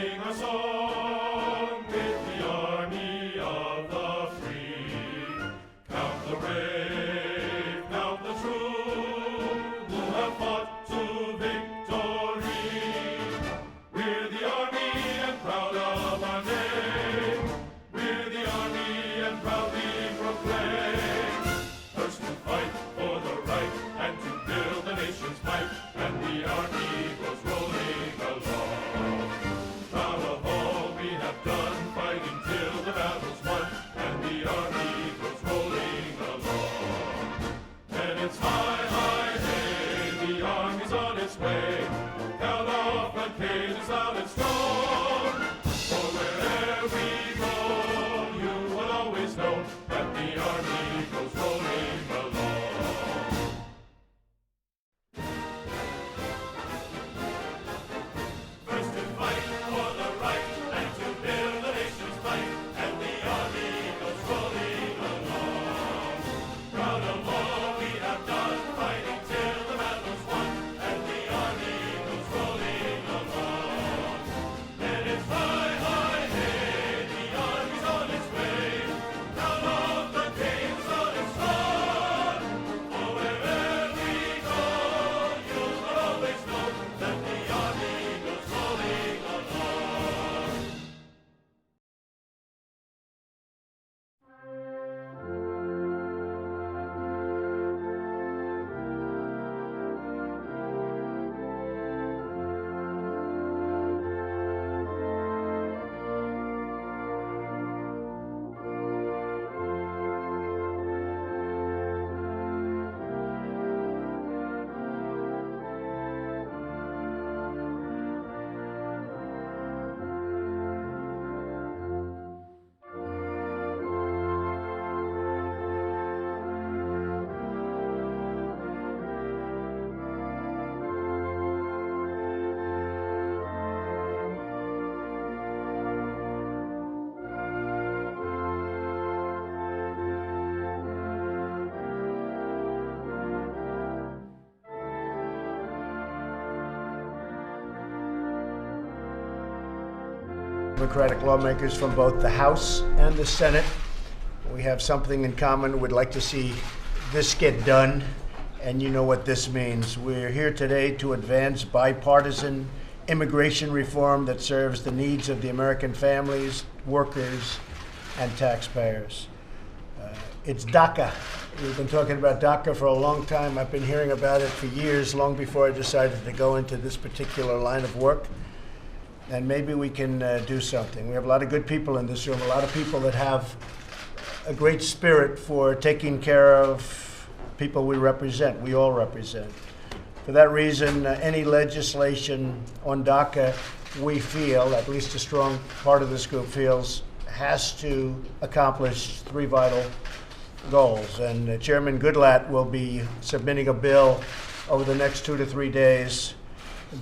sing a song with the army of the free. Count the brave, count the true, who have fought to victory. We're the army and proud of our name. We're the army and proudly proclaim. First to fight for the right and to build the nation's might, and the army goes rolling along. Proud of all we have done, fighting till the battle's won, and the army goes rolling along. And it's high, high, hey, the army's on its way. Count off and cages loud and strong. For wherever we go, you will always know that the army goes rolling along. First to fight for the right and to build the nation's might, and the army goes rolling along. Proud of all we have done, fighting till the battle's won, and the army goes rolling along. And it's high, high, hey, the army's on its way. Count off the days on its run. For wherever we go, you will always know that the army goes rolling along. Democratic lawmakers from both the House and the Senate. We have something in common. We'd like to see this get done, and you know what this means. We're here today to advance bipartisan immigration reform that serves the needs of the American families, workers, and taxpayers. It's DACA. We've been talking about DACA for a long time. I've been hearing about it for years, long before I decided to go into this particular line of work. And maybe we can do something. We have a lot of good people in this room, a lot of people that have a great spirit for taking care of people we represent, we all represent. For that reason, any legislation on DACA, we feel, at least a strong part of this group feels, has to accomplish three vital goals. And Chairman Goodlatte will be submitting a bill over the next 2 to 3 days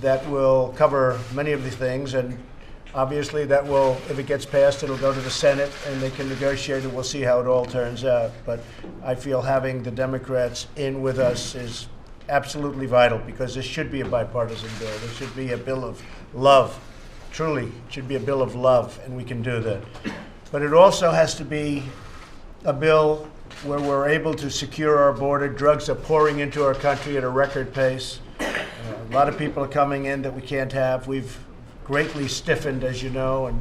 that will cover many of the things, and obviously that will, if it gets passed, it'll go to the Senate and they can negotiate it. We'll see how it all turns out. But I feel having the Democrats in with us is absolutely vital, because this should be a bipartisan bill. This should be a bill of love. Truly, it should be a bill of love, and we can do that. But it also has to be a bill where we're able to secure our border. Drugs are pouring into our country at a record pace. A lot of people are coming in that we can't have. We've greatly stiffened, as you know, and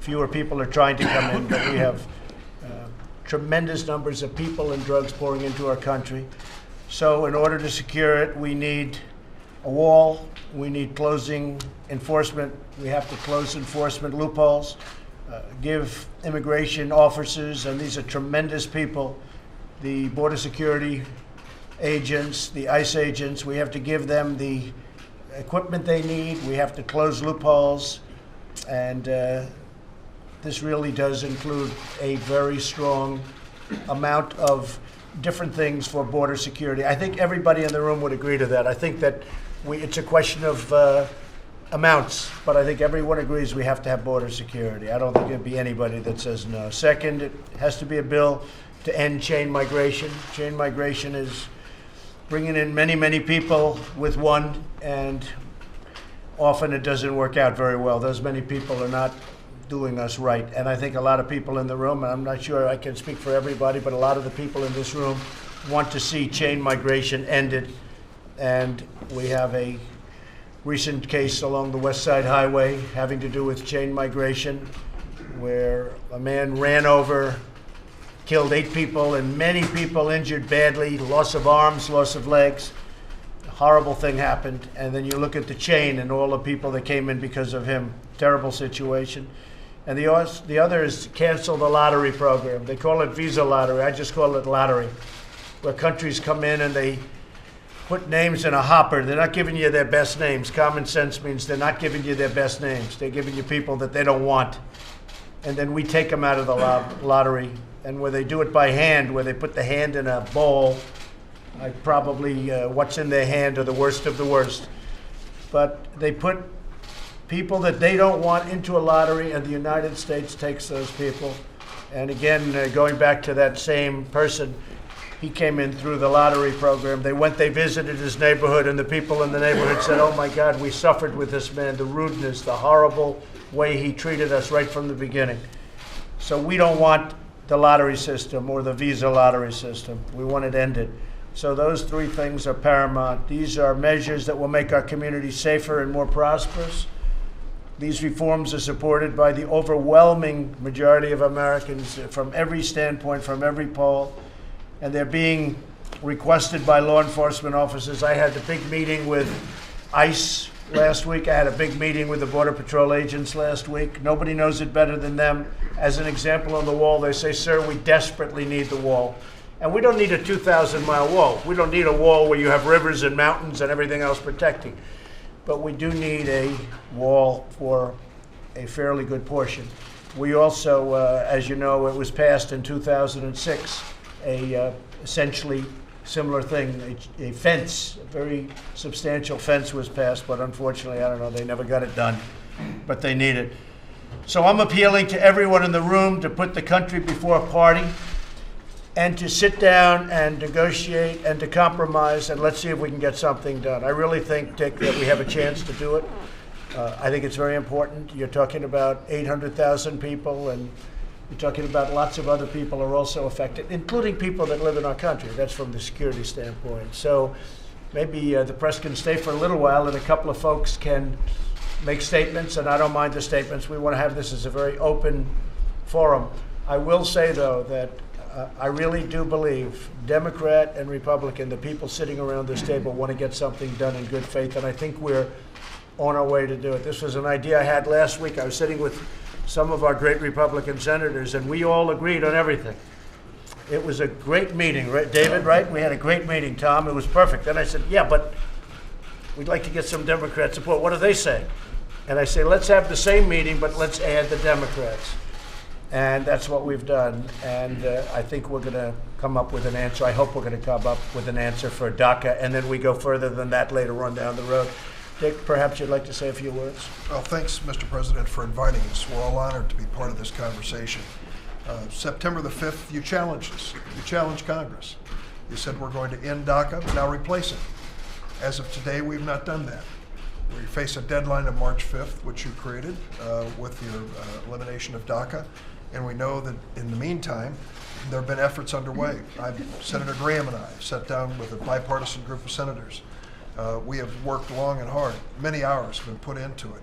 fewer people are trying to come in, but we have tremendous numbers of people and drugs pouring into our country. So in order to secure it, we need a wall. We need closing enforcement. We have to close enforcement loopholes, give immigration officers, and these are tremendous people, the border security agents, the ICE agents, we have to give them the equipment they need. We have to close loopholes, and this really does include a very strong amount of different things for border security. I think everybody in the room would agree to that. I think that it's a question of amounts, but I think everyone agrees we have to have border security. I don't think there'd be anybody that says no. Second, it has to be a bill to end chain migration. Chain migration is bringing in many, many people with one, and often it doesn't work out very well. Those many people are not doing us right. And I think a lot of people in the room, and I'm not sure I can speak for everybody, but a lot of the people in this room want to see chain migration ended. And we have a recent case along the West Side Highway having to do with chain migration, where a man ran over, killed 8 people, and many people injured badly, loss of arms, loss of legs. A horrible thing happened. And then you look at the chain and all the people that came in because of him. Terrible situation. And the other is cancel the lottery program. They call it visa lottery. I just call it lottery, where countries come in and they put names in a hopper. They're not giving you their best names. Common sense means they're not giving you their best names. They're giving you people that they don't want. And then we take them out of the lottery. And where they do it by hand, where they put the hand in a bowl, what's in their hand are the worst of the worst. But they put people that they don't want into a lottery, and the United States takes those people. And again, going back to that same person, he came in through the lottery program. They visited his neighborhood, and the people in the neighborhood said, "Oh my God, we suffered with this man, the rudeness, the horrible way he treated us right from the beginning." So we don't want the lottery system or the visa lottery system. We want it ended. So those 3 things are paramount. These are measures that will make our community safer and more prosperous. These reforms are supported by the overwhelming majority of Americans from every standpoint, from every poll, and they're being requested by law enforcement officers. I had a big meeting with ICE last week. I had a big meeting with the Border Patrol agents last week. Nobody knows it better than them. As an example on the wall, they say, "Sir, we desperately need the wall." And we don't need a 2,000-mile wall. We don't need a wall where you have rivers and mountains and everything else protecting. But we do need a wall for a fairly good portion. We also, as you know, it was passed in 2006, essentially similar thing, a fence, a very substantial fence was passed, but unfortunately, I don't know, they never got it done, but they need it. So I'm appealing to everyone in the room to put the country before a party and to sit down and negotiate and to compromise, and let's see if we can get something done. I really think, Dick, that we have a chance to do it. I think it's very important. You're talking about 800,000 people, and you're talking about lots of other people are also affected, including people that live in our country. That's from the security standpoint. So maybe the press can stay for a little while, and a couple of folks can make statements, and I don't mind the statements. We want to have this as a very open forum. I will say, though, that I really do believe Democrat and Republican, the people sitting around this table, want to get something done in good faith, and I think we're on our way to do it. This was an idea I had last week. I was sitting with some of our great Republican senators, and we all agreed on everything. It was a great meeting, right, David, right? We had a great meeting, Tom. It was perfect. Then I said, "Yeah, but we'd like to get some Democrat support. What do they say?" And I say, "Let's have the same meeting, but let's add the Democrats." And that's what we've done. And I think we're going to come up with an answer. I hope we're going to come up with an answer for DACA, and then we go further than that later on down the road. Dick, perhaps you'd like to say a few words? Well, thanks, Mr. President, for inviting us. We're all honored to be part of this conversation. September the 5th, you challenged us. You challenged Congress. You said we're going to end DACA, now replace it. As of today, we've not done that. We face a deadline of March 5th, which you created with your elimination of DACA. And we know that in the meantime, there have been efforts underway. Senator Graham and I sat down with a bipartisan group of senators. We have worked long and hard. Many hours have been put into it.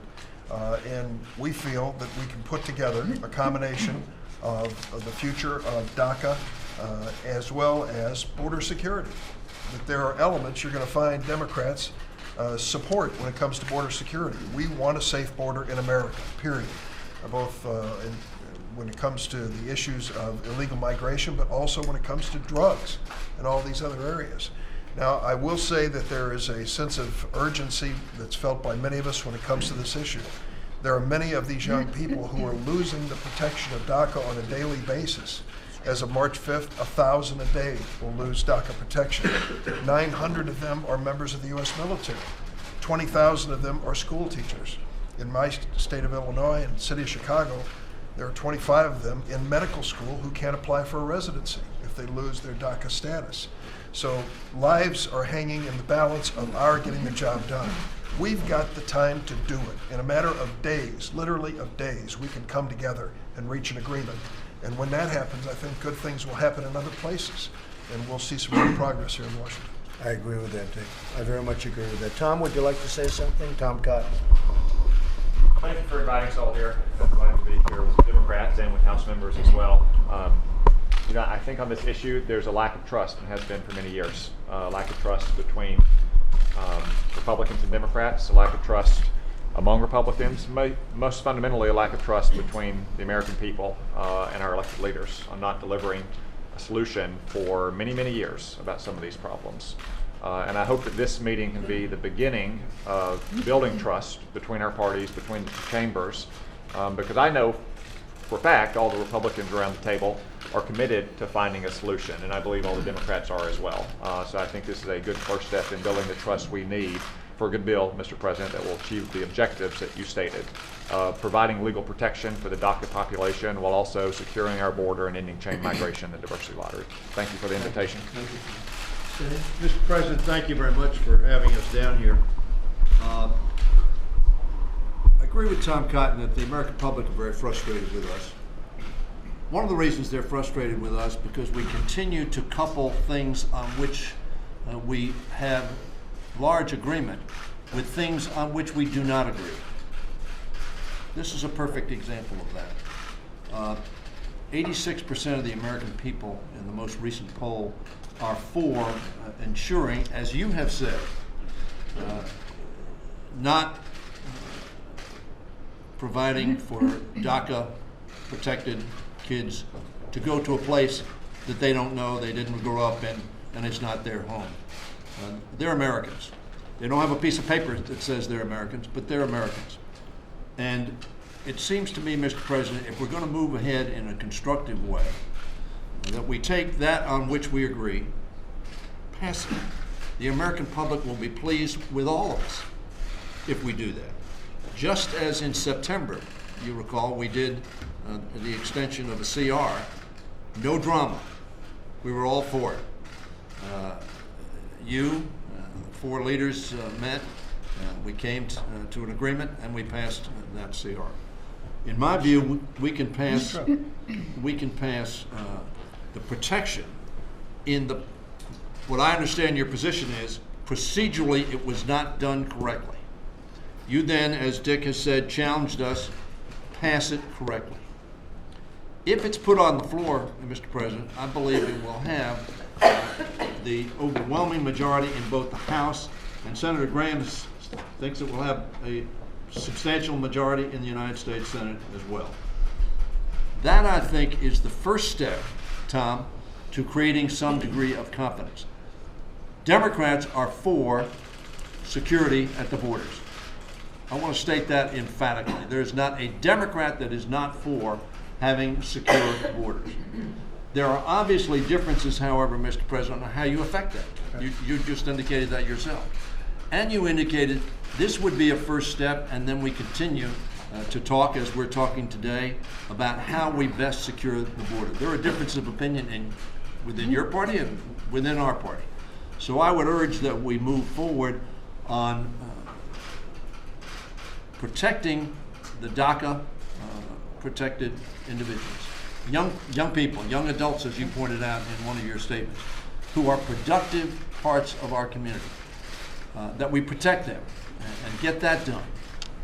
And we feel that we can put together a combination of the future of DACA as well as border security. That there are elements you're going to find Democrats support when it comes to border security. We want a safe border in America, period. Both when it comes to the issues of illegal migration, but also when it comes to drugs and all these other areas. Now, I will say that there is a sense of urgency that's felt by many of us when it comes to this issue. There are many of these young people who are losing the protection of DACA on a daily basis. As of March 5th, 1,000 a day will lose DACA protection. 900 of them are members of the U.S. military. 20,000 of them are school teachers. In my state of Illinois and city of Chicago, there are 25 of them in medical school who can't apply for a residency if they lose their DACA status. So lives are hanging in the balance of our getting the job done. We've got the time to do it. In a matter of days, literally of days, we can come together and reach an agreement. And when that happens, I think good things will happen in other places, and we'll see some real progress here in Washington. I agree with that, Dick. I very much agree with that. Tom, would you like to say something? Tom Cotton. Thank you for inviting us all here. I'm glad to be here with Democrats and with House members as well. I think on this issue, there's a lack of trust and has been for many years. Lack of trust between Republicans and Democrats, a lack of trust among Republicans, most fundamentally a lack of trust between the American people and our elected leaders on not delivering a solution for many, many years about some of these problems. And I hope that this meeting can be the beginning of building trust between our parties, between the chambers, because I know for a fact all the Republicans around the table are committed to finding a solution, and I believe all the Democrats are as well. So I think this is a good first step in building the trust we need for a good bill, Mr. President, that will achieve the objectives that you stated, providing legal protection for the DACA population while also securing our border and ending chain migration and diversity lottery. Thank you for the invitation. Thank you. Mr. President, thank you very much for having us down here. I agree with Tom Cotton that the American public are very frustrated with us. One of the reasons they're frustrated with us because we continue to couple things on which we have large agreement with things on which we do not agree. This is a perfect example of that. 86% of the American people in the most recent poll are for ensuring, as you have said, not providing for DACA protected kids to go to a place that they don't know, they didn't grow up in, and it's not their home. They're Americans. They don't have a piece of paper that says they're Americans, but they're Americans. And it seems to me, Mr. President, if we're going to move ahead in a constructive way, that we take that on which we agree, pass it. The American public will be pleased with all of us if we do that. Just as in September, you recall, we did the extension of a CR. No drama. We were all for it. Four leaders met. We came to an agreement, and we passed that CR. In my view, we can pass the protection in the. What I understand your position is procedurally it was not done correctly. You then, as Dick has said, challenged us, pass it correctly. If it's put on the floor, Mr. President, I believe it will have the overwhelming majority in both the House, and Senator Graham thinks it will have a substantial majority in the United States Senate as well. That, I think, is the first step, Tom, to creating some degree of confidence. Democrats are for security at the borders. I want to state that emphatically. There is not a Democrat that is not for having secure borders. There are obviously differences, however, Mr. President, on how you affect that. You just indicated that yourself. And you indicated this would be a first step, and then we continue to talk, as we're talking today, about how we best secure the border. There are differences of opinion within your party and within our party. So I would urge that we move forward on protecting the DACA protected individuals. Young people, young adults, as you pointed out in one of your statements, who are productive parts of our community, that we protect them and get that done.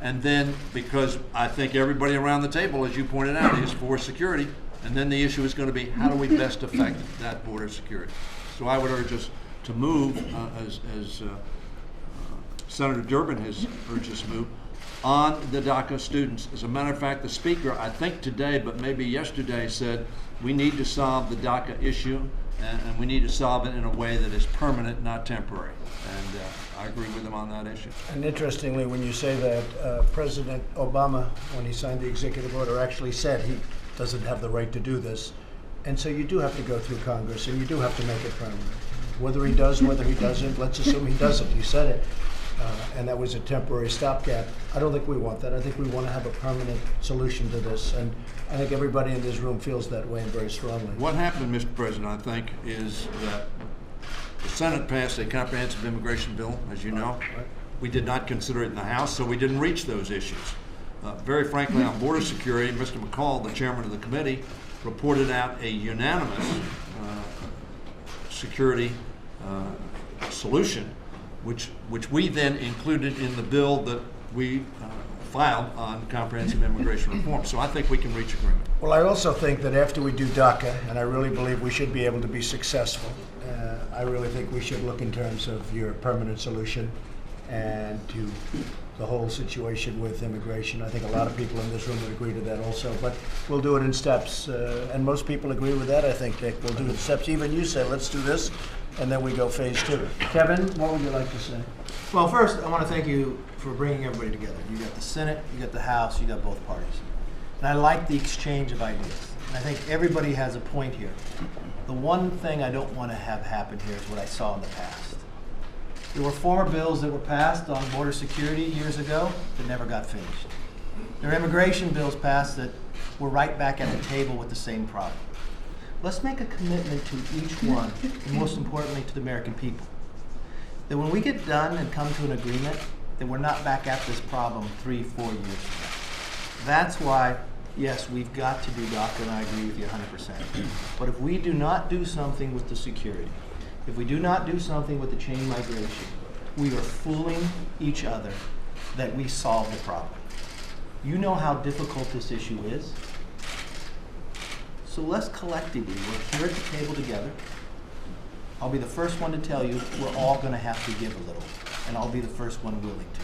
And then, because I think everybody around the table, as you pointed out, is for security, and then the issue is going to be how do we best affect that border security. So I would urge us to move, as Senator Durbin has urged us to move, on the DACA students. As a matter of fact, the speaker, I think today, but maybe yesterday, said we need to solve the DACA issue, and we need to solve it in a way that is permanent, not temporary. And I agree with him on that issue. And interestingly, when you say that, President Obama, when he signed the executive order, actually said he doesn't have the right to do this. And so you do have to go through Congress, and you do have to make it permanent. Whether he does, whether he doesn't, let's assume he doesn't. You said it. And that was a temporary stopgap. I don't think we want that. I think we want to have a permanent solution to this. And I think everybody in this room feels that way and very strongly. What happened, Mr. President, I think, is that the Senate passed a comprehensive immigration bill, as you know. We did not consider it in the House, so we didn't reach those issues. Very frankly, on border security, Mr. McCall, the chairman of the committee, reported out a unanimous security solution, which we then included in the bill that we filed on comprehensive immigration reform. So I think we can reach agreement. Well, I also think that after we do DACA, and I really believe we should be able to be successful, I really think we should look in terms of your permanent solution and to the whole situation with immigration. I think a lot of people in this room would agree to that also, but we'll do it in steps. And most people agree with that, I think, Dick. We'll do it in steps. Even you say, let's do this, and then we go phase 2. Kevin, what would you like to say? Well, first, I want to thank you for bringing everybody together. You got the Senate, you got the House, you got both parties. And I like the exchange of ideas. And I think everybody has a point here. The one thing I don't want to have happen here is what I saw in the past. There were former bills that were passed on border security years ago that never got finished. There were immigration bills passed that were right back at the table with the same problem. Let's make a commitment to each one, and most importantly to the American people, that when we get done and come to an agreement, that we're not back at this problem 3-4 years from now. That's why, yes, we've got to do DACA, and I agree with you 100%. But if we do not do something with the security, if we do not do something with the chain migration, we are fooling each other that we solve the problem. You know how difficult this issue is. So let's collectively work here at the table together. I'll be the first one to tell you we're all going to have to give a little, and I'll be the first one willing to.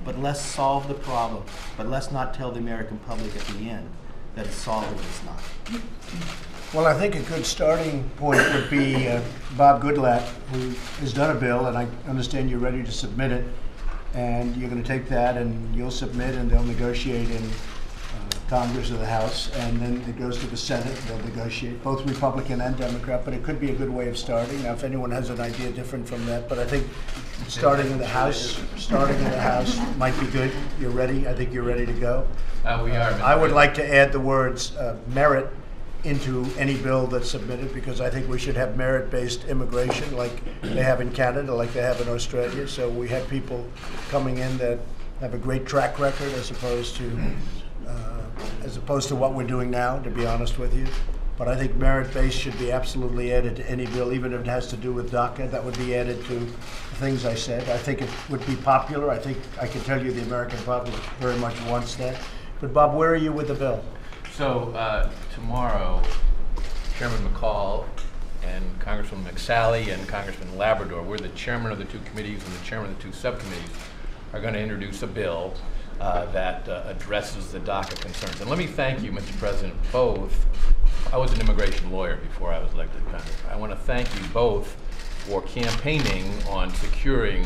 But let's solve the problem, but let's not tell the American public at the end that it's solved or it's not. Well, I think a good starting point would be Bob Goodlatte, who has done a bill, and I understand you're ready to submit it, and you're going to take that and you'll submit, and they'll negotiate in Congress or the House, and then it goes to the Senate. They'll negotiate, both Republican and Democrat, but it could be a good way of starting. Now, if anyone has an idea different from that, but I think starting in the House might be good. You're ready? I think you're ready to go. We are. I would like to add the words merit into any bill that's submitted, because I think we should have merit-based immigration like they have in Canada, like they have in Australia. So we have people coming in that have a great track record as opposed to what we're doing now, to be honest with you. But I think merit-based should be absolutely added to any bill, even if it has to do with DACA. That would be added to the things I said. I think it would be popular. I think I can tell you the American public very much wants that. But Bob, where are you with the bill? So tomorrow, Chairman McCall and Congressman McSally and Congressman Labrador, we're the chairman of the two committees and the chairman of the two subcommittees, are going to introduce a bill that addresses the DACA concerns. And let me thank you, Mr. President, both. I was an immigration lawyer before I was elected to Congress. I want to thank you both for campaigning on securing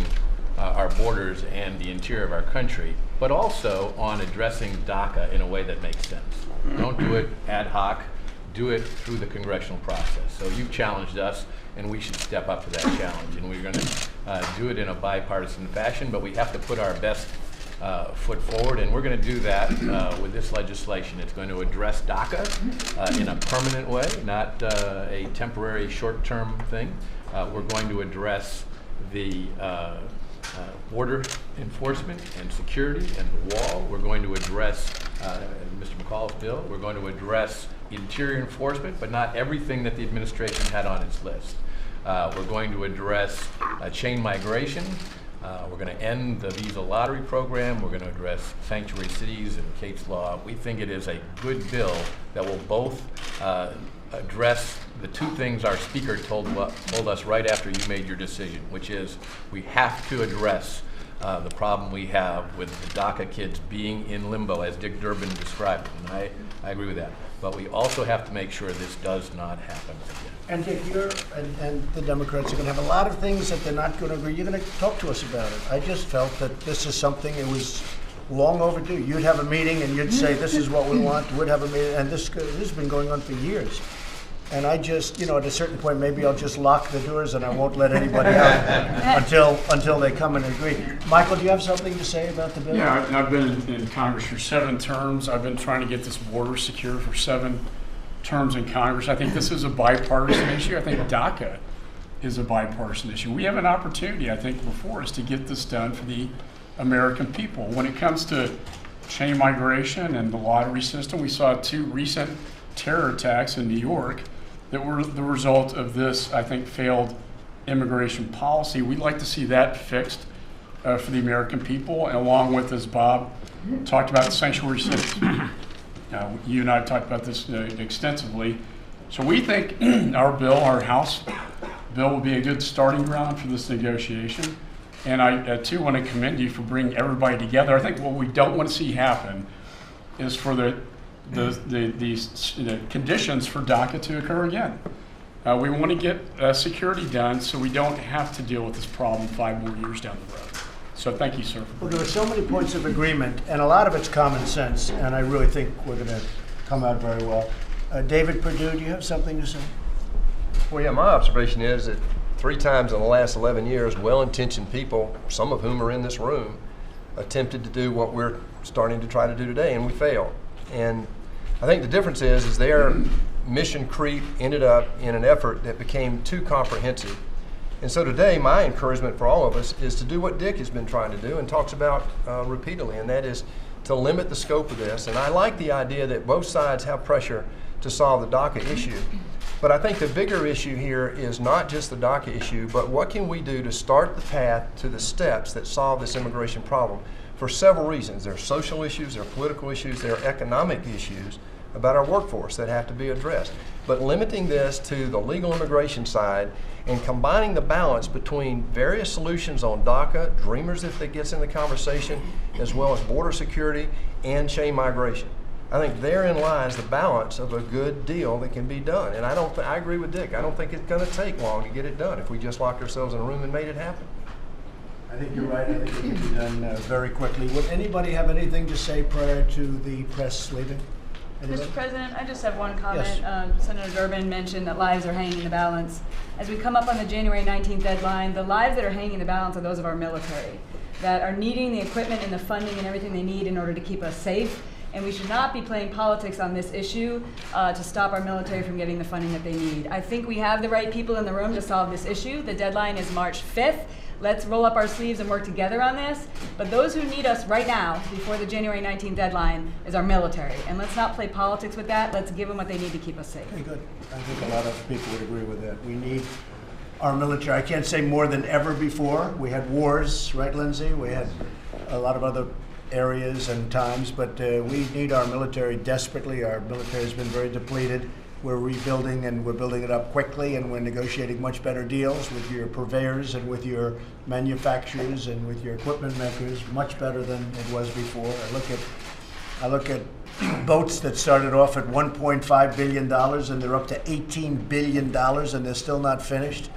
our borders and the interior of our country, but also on addressing DACA in a way that makes sense. Don't do it ad hoc, do it through the congressional process. So you've challenged us, and we should step up to that challenge. And we're going to do it in a bipartisan fashion, but we have to put our best foot forward, and we're going to do that with this legislation. It's going to address DACA in a permanent way, not a temporary short-term thing. We're going to address the border enforcement and security and the wall. We're going to address Mr. McCall's bill. We're going to address interior enforcement, but not everything that the administration had on its list. We're going to address chain migration. We're going to end the visa lottery program. We're going to address sanctuary cities and Kate's Law. We think it is a good bill that will both address the two things our speaker told us right after you made your decision, which is we have to address the problem we have with the DACA kids being in limbo, as Dick Durbin described it, and I agree with that. But we also have to make sure this does not happen again. And Dick, and the Democrats are going to have a lot of things that they're not going to agree. You're going to talk to us about it. I just felt that this is something, it was long overdue. You'd have a meeting and you'd say, this is what we want. We'd have a meeting, and this has been going on for years. And I just, at a certain point, maybe I'll just lock the doors and I won't let anybody out until they come and agree. Michael, do you have something to say about the bill? Yeah, I've been in Congress for 7 terms. I've been trying to get this border secure for 7 terms in Congress. I think this is a bipartisan issue. I think DACA is a bipartisan issue. We have an opportunity, I think, before us to get this done for the American people. When it comes to chain migration and the lottery system, we saw 2 recent terror attacks in New York that were the result of this, I think, failed immigration policy. We'd like to see that fixed for the American people, and along with, as Bob talked about, sanctuary cities. You and I have talked about this extensively. So we think our bill, our House bill, will be a good starting ground for this negotiation. And I too want to commend you for bringing everybody together. I think what we don't want to see happen is for the conditions for DACA to occur again. We want to get security done so we don't have to deal with this problem 5 more years down the road. So thank you, sir. Well, there are so many points of agreement, and a lot of it's common sense, and I really think we're going to come out very well. David Perdue, do you have something to say? Well, yeah, my observation is that 3 times in the last 11 years, well-intentioned people, some of whom are in this room, attempted to do what we're starting to try to do today, and we failed. And I think the difference is their mission creep ended up in an effort that became too comprehensive. And so today, my encouragement for all of us is to do what Dick has been trying to do and talks about repeatedly, and that is to limit the scope of this. And I like the idea that both sides have pressure to solve the DACA issue. But I think the bigger issue here is not just the DACA issue, but what can we do to start the path to the steps that solve this immigration problem for several reasons. There are social issues, there are political issues, there are economic issues about our workforce that have to be addressed. But limiting this to the legal immigration side and combining the balance between various solutions on DACA, Dreamers if it gets in the conversation, as well as border security and chain migration. I think therein lies the balance of a good deal that can be done. And I agree with Dick. I don't think it's going to take long to get it done if we just locked ourselves in a room and made it happen. I think you're right. I think it can be done very quickly. Would anybody have anything to say prior to the press leaving? Anybody? Mr. President, I just have one comment. Yes. Senator Durbin mentioned that lives are hanging in the balance. As we come up on the January 19th deadline, the lives that are hanging in the balance are those of our military that are needing the equipment and the funding and everything they need in order to keep us safe. And we should not be playing politics on this issue to stop our military from getting the funding that they need. I think we have the right people in the room to solve this issue. The deadline is March 5th. Let's roll up our sleeves and work together on this. But those who need us right now, before the January 19th deadline, is our military. And let's not play politics with that. Let's give them what they need to keep us safe. Very good. I think a lot of people would agree with that. We need our military. I can't say more than ever before. We had wars, right, Lindsay? We had a lot of other areas and times, but we need our military desperately. Our military has been very depleted. We're rebuilding, and we're building it up quickly, and we're negotiating much better deals with your purveyors and with your manufacturers and with your equipment makers, much better than it was before. I look at boats that started off at $1.5 billion, and they're up to $18 billion, and they're still not finished.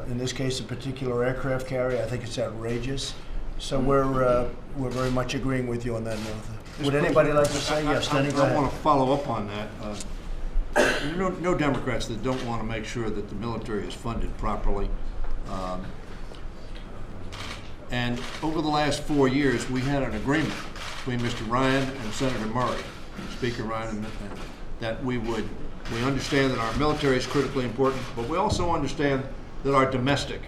In this case, a particular aircraft carrier, I think it's outrageous. So we're very much agreeing with you on that, Martha. Would anybody like to say yes? Denny, go I ahead. want to follow up on that. No Democrats that don't want to make sure that the military is funded properly. And over the last 4 years, we had an agreement between Mr. Ryan and Senator Murray, Speaker Ryan, that we understand that our military is critically important, but we also understand that our domestic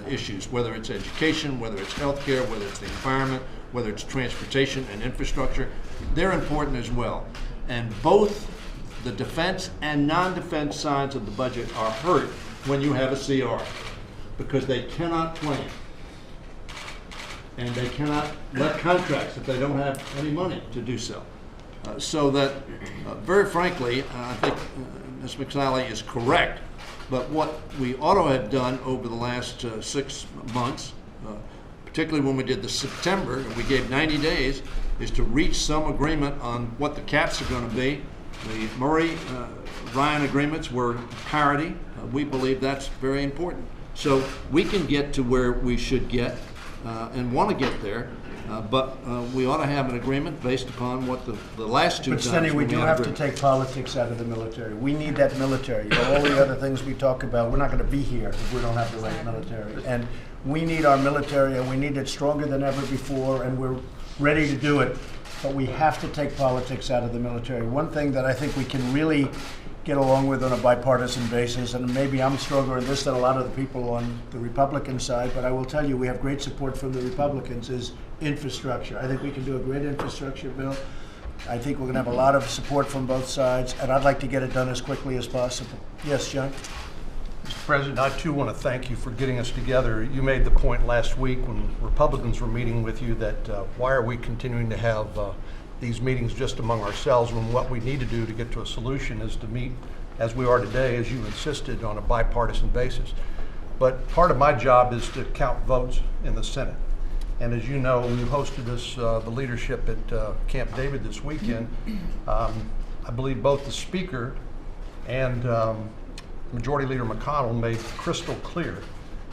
issues, whether it's education, whether it's healthcare, whether it's the environment, whether it's transportation and infrastructure, they're important as well. And both the defense and non-defense sides of the budget are hurt when you have a CR, because they cannot plan. And they cannot let contracts if they don't have any money to do so. So that, very frankly, I think Ms. McSally is correct. But what we ought to have done over the last 6 months, particularly when we did the September, and we gave 90 days, is to reach some agreement on what the caps are going to be. The Murray-Ryan agreements were parity. We believe that's very important. So we can get to where we should get and want to get there, but we ought to have an agreement based upon what the last 2 But times. Stenny, we when do had have to agreement. take politics out of the military. We need that military. All the other things we talk about, we're not going to be here if we don't have the right military. And we need our military, and we need it stronger than ever before, and we're ready to do it. But we have to take politics out of the military. One thing that I think we can really get along with on a bipartisan basis, and maybe I'm stronger in this than a lot of the people on the Republican side, but I will tell you we have great support from the Republicans, is infrastructure. I think we can do a great infrastructure bill. I think we're going to have a lot of support from both sides, and I'd like to get it done as quickly as possible. Yes, John? Mr. President, I too want to thank you for getting us together. You made the point last week when Republicans were meeting with you that why are we continuing to have these meetings just among ourselves when what we need to do to get to a solution is to meet as we are today, as you insisted, on a bipartisan basis. But part of my job is to count votes in the Senate. And as you know, we hosted this, the leadership at Camp David this weekend. I believe both the Speaker and Majority Leader McConnell made crystal clear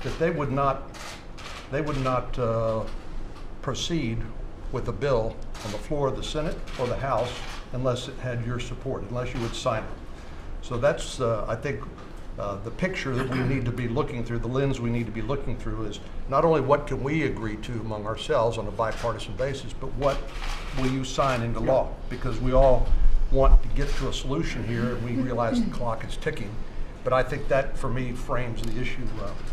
that they would not proceed with a bill on the floor of the Senate or the House unless it had your support, unless you would sign it. So that's, I think, the picture that we need to be looking through, the lens we need to be looking through is not only what can we agree to among ourselves on a bipartisan basis, but what will you sign into law? Because we all want to get to a solution here, and we realize the clock is ticking. But I think that, for me, frames the issue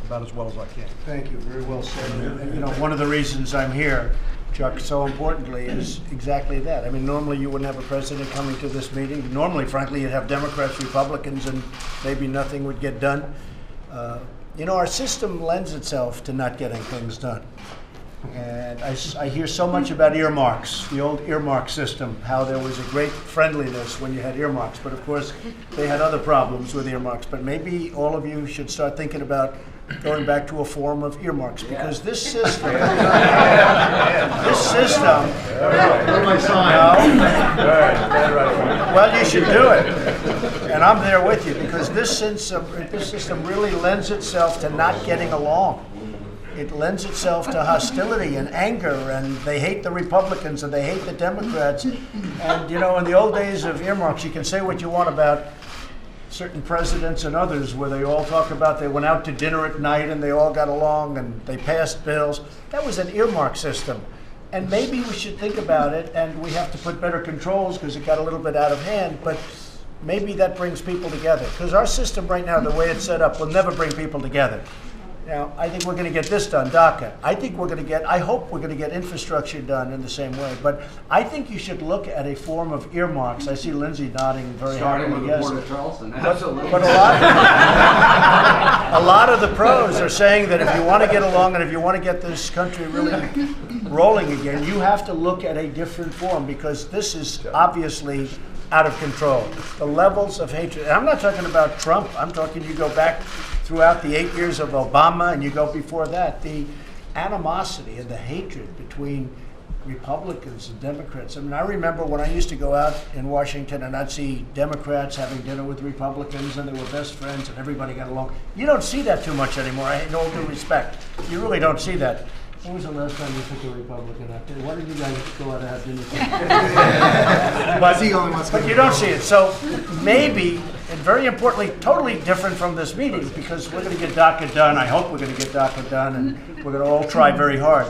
about as well as I can. Thank you. Very well said. And, you know, one of the reasons I'm here, Chuck, so importantly, is exactly that. I mean, normally you wouldn't have a president coming to this meeting. Normally, frankly, you'd have Democrats, Republicans, and maybe nothing would get done. You know, our system lends itself to not getting things done. And I hear so much about earmarks, the old earmark system, how there was a great friendliness when you had earmarks. But of course, they had other problems with earmarks. But maybe all of you should start thinking about going back to a form of earmarks, because this system, well, you should do it. And I'm there with you, because this system really lends itself to not getting along. It lends itself to hostility and anger, and they hate the Republicans and they hate the Democrats. And, you know, in the old days of earmarks, you can say what you want about certain presidents and others, where they all talk about they went out to dinner at night and they all got along and they passed bills. That was an earmark system. And maybe we should think about it, and we have to put better controls because it got a little bit out of hand, but maybe that brings people together. Because our system right now, the way it's set up, will never bring people together. Now, I think we're going to get this done, DACA. I hope we're going to get infrastructure done in the same way. But I think you should look at a form of earmarks. I see Lindsay nodding very happily. Starting with the Port of Charleston, absolutely. But a lot of the pros are saying that if you want to get along and if you want to get this country really rolling again, you have to look at a different form, because this is obviously out of control. The levels of hatred, and I'm not talking about Trump, I'm talking you go back throughout the 8 years of Obama and you go before that, the animosity and the hatred between Republicans and Democrats. I mean, I remember when I used to go out in Washington and I'd see Democrats having dinner with Republicans and they were best friends and everybody got along. You don't see that too much anymore, in all due respect. You really don't see that. When was the last time you took a Republican out there? Why did you guys go out and have dinner? But you don't see it. So maybe, and very importantly, totally different from this meeting, because we're going to get DACA done. I hope we're going to get DACA done, and we're going to all try very hard.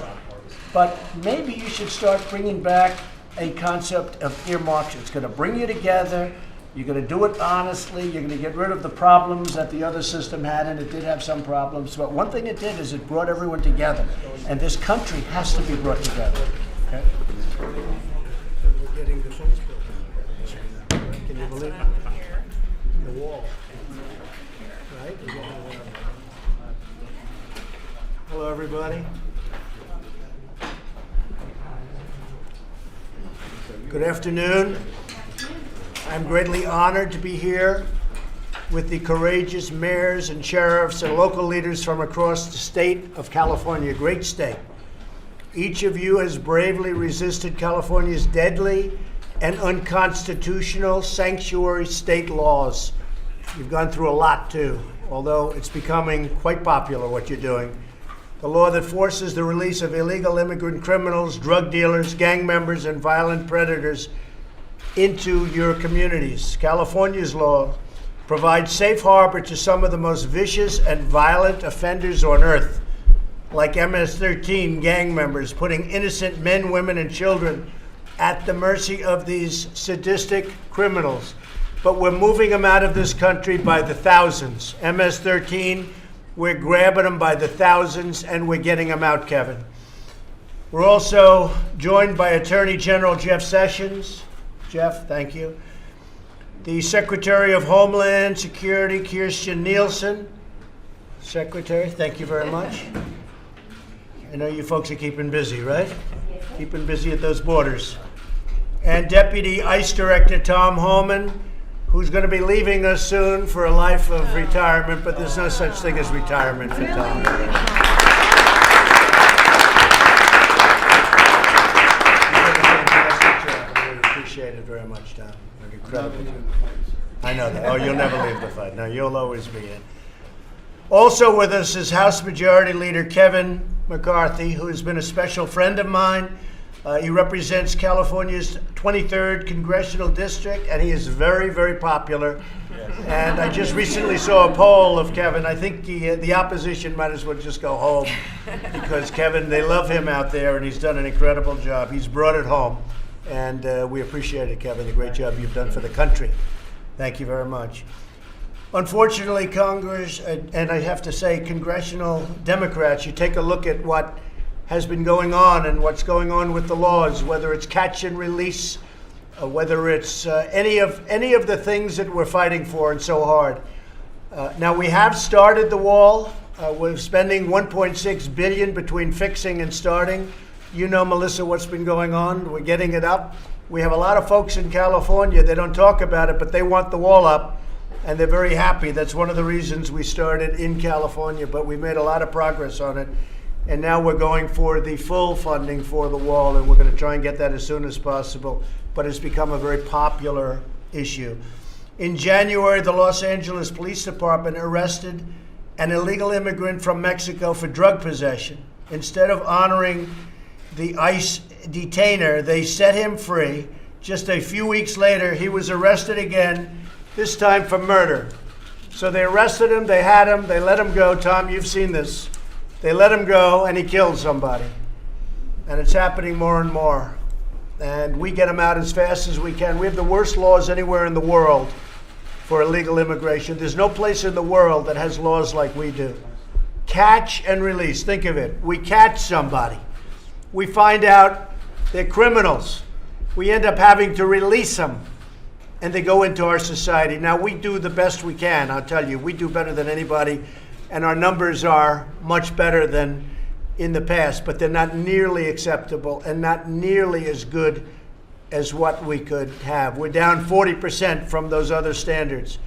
But maybe you should start bringing back a concept of earmarks. It's going to bring you together. You're going to do it honestly. You're going to get rid of the problems that the other system had, and it did have some problems. But one thing it did is it brought everyone together. And this country has to be brought together. Okay? We're getting the fence built. Can you believe it? The wall. Right? Hello, everybody. Good afternoon. I'm greatly honored to be here with the courageous mayors and sheriffs and local leaders from across the state of California, a great state. Each of you has bravely resisted California's deadly and unconstitutional sanctuary state laws. You've gone through a lot too, although it's becoming quite popular what you're doing. The law that forces the release of illegal immigrant criminals, drug dealers, gang members, and violent predators into your communities. California's law provides safe harbor to some of the most vicious and violent offenders on earth, like MS-13 gang members, putting innocent men, women, and children at the mercy of these sadistic criminals. but we're moving them out of this country by the thousands. MS-13, we're grabbing them by the thousands, and we're getting them out, Kevin. We're also joined by Attorney General Jeff Sessions. Jeff, thank you. The Secretary of Homeland Security, Kirstjen Nielsen. Secretary, thank you very much. I know you folks are keeping busy, right? Keeping busy at those borders. And Deputy ICE Director Tom Homan, who's going to be leaving us soon for a life of retirement, but there's no such thing as retirement for Tom. Appreciate it very much, Tom. Incredible. I know that. Oh, you'll never leave the fight. No, you'll always be in. Also with us is House Majority Leader Kevin McCarthy, who has been a special friend of mine. He represents California's 23rd Congressional District, and he is very, very popular. Yes. And I just recently saw a poll of Kevin. I think the opposition might as well just go home because Kevin, they love him out there, and he's done an incredible job. He's brought it home. And we appreciate it, Kevin, the great job you've done for the country. Thank you very much. Unfortunately, Congress, and I have to say congressional Democrats, you take a look at what has been going on and what's going on with the laws, whether it's catch and release, whether it's any of the things that we're fighting for and so hard. Now, we have started the wall. We're spending $1.6 billion between fixing and starting. You know, Melissa, what's been going on. We're getting it up. We have a lot of folks in California, they don't talk about it, but they want the wall up, and they're very happy. That's one of the reasons we started in California, but we made a lot of progress on it. And now we're going for the full funding for the wall, and we're going to try and get that as soon as possible. But it's become a very popular issue. In January, the Los Angeles Police Department arrested an illegal immigrant from Mexico for drug possession. Instead of honoring the ICE detainer, they set him free. Just a few weeks later, he was arrested again, this time for murder. So they arrested him, they had him, they let him go. Tom, you've seen this. They let him go, and he killed somebody. And it's happening more and more. And we get him out as fast as we can. We have the worst laws anywhere in the world for illegal immigration. There's no place in the world that has laws like we do. Catch and release. Think of it. We catch somebody. We find out they're criminals. We end up having to release them, and they go into our society. Now, we do the best we can, I'll tell you. We do better than anybody, and our numbers are much better than in the past, but they're not nearly acceptable and not nearly as good as what we could have. We're down 40% from those other standards.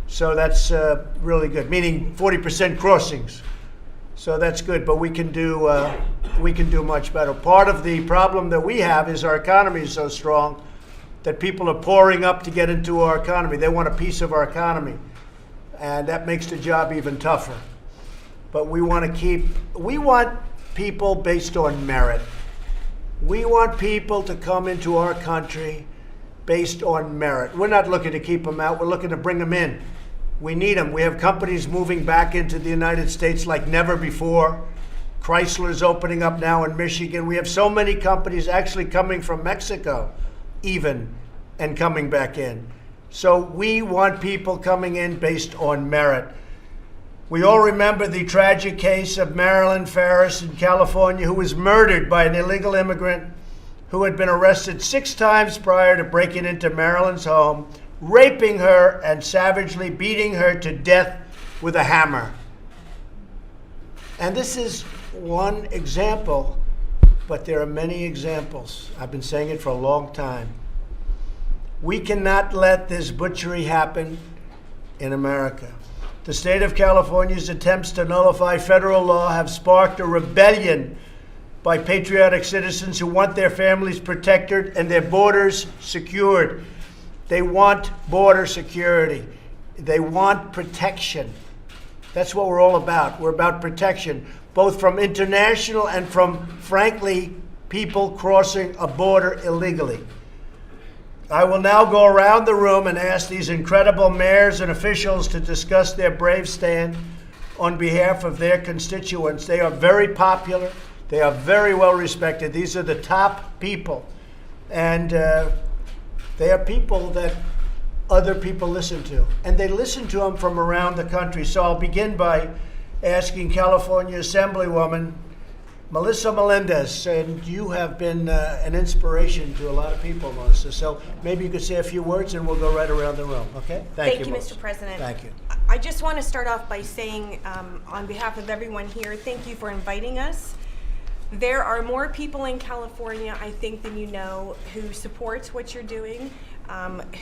So that's really good, meaning 40% crossings. So that's good, but we can do much better. Part of the problem that we have is our economy is so strong that people are pouring up to get into our economy. They want a piece of our economy, and that makes the job even tougher. But we want people based on merit. We want people to come into our country based on merit. We're not looking to keep them out. We're looking to bring them in. We need them. We have companies moving back into the United States like never before. Chrysler's opening up now in Michigan. We have so many companies actually coming from Mexico even and coming back in. So we want people coming in based on merit. We all remember the tragic case of Marilyn Farris in California, who was murdered by an illegal immigrant who had been arrested 6 times prior to breaking into Marilyn's home, raping her and savagely beating her to death with a hammer. And this is one example, but there are many examples. I've been saying it for a long time. We cannot let this butchery happen in America. The state of California's attempts to nullify federal law have sparked a rebellion by patriotic citizens who want their families protected and their borders secured. They want border security. They want protection. That's what we're all about. We're about protection, both from international and from, frankly, people crossing a border illegally. I will now go around the room and ask these incredible mayors and officials to discuss their brave stand on behalf of their constituents. They are very popular. They are very well respected. These are the top people. And they are people that other people listen to. And they listen to them from around the country. So I'll begin by asking California Assemblywoman Melissa Melendez, and you have been an inspiration to a lot of people, Melissa. So maybe you could say a few words and we'll go right around the room, okay? Thank you, Melissa. Mr. President. Thank you. I just want to start off by saying, on behalf of everyone here, thank you for inviting us. There are more people in California, I think, than you know, who support what you're doing,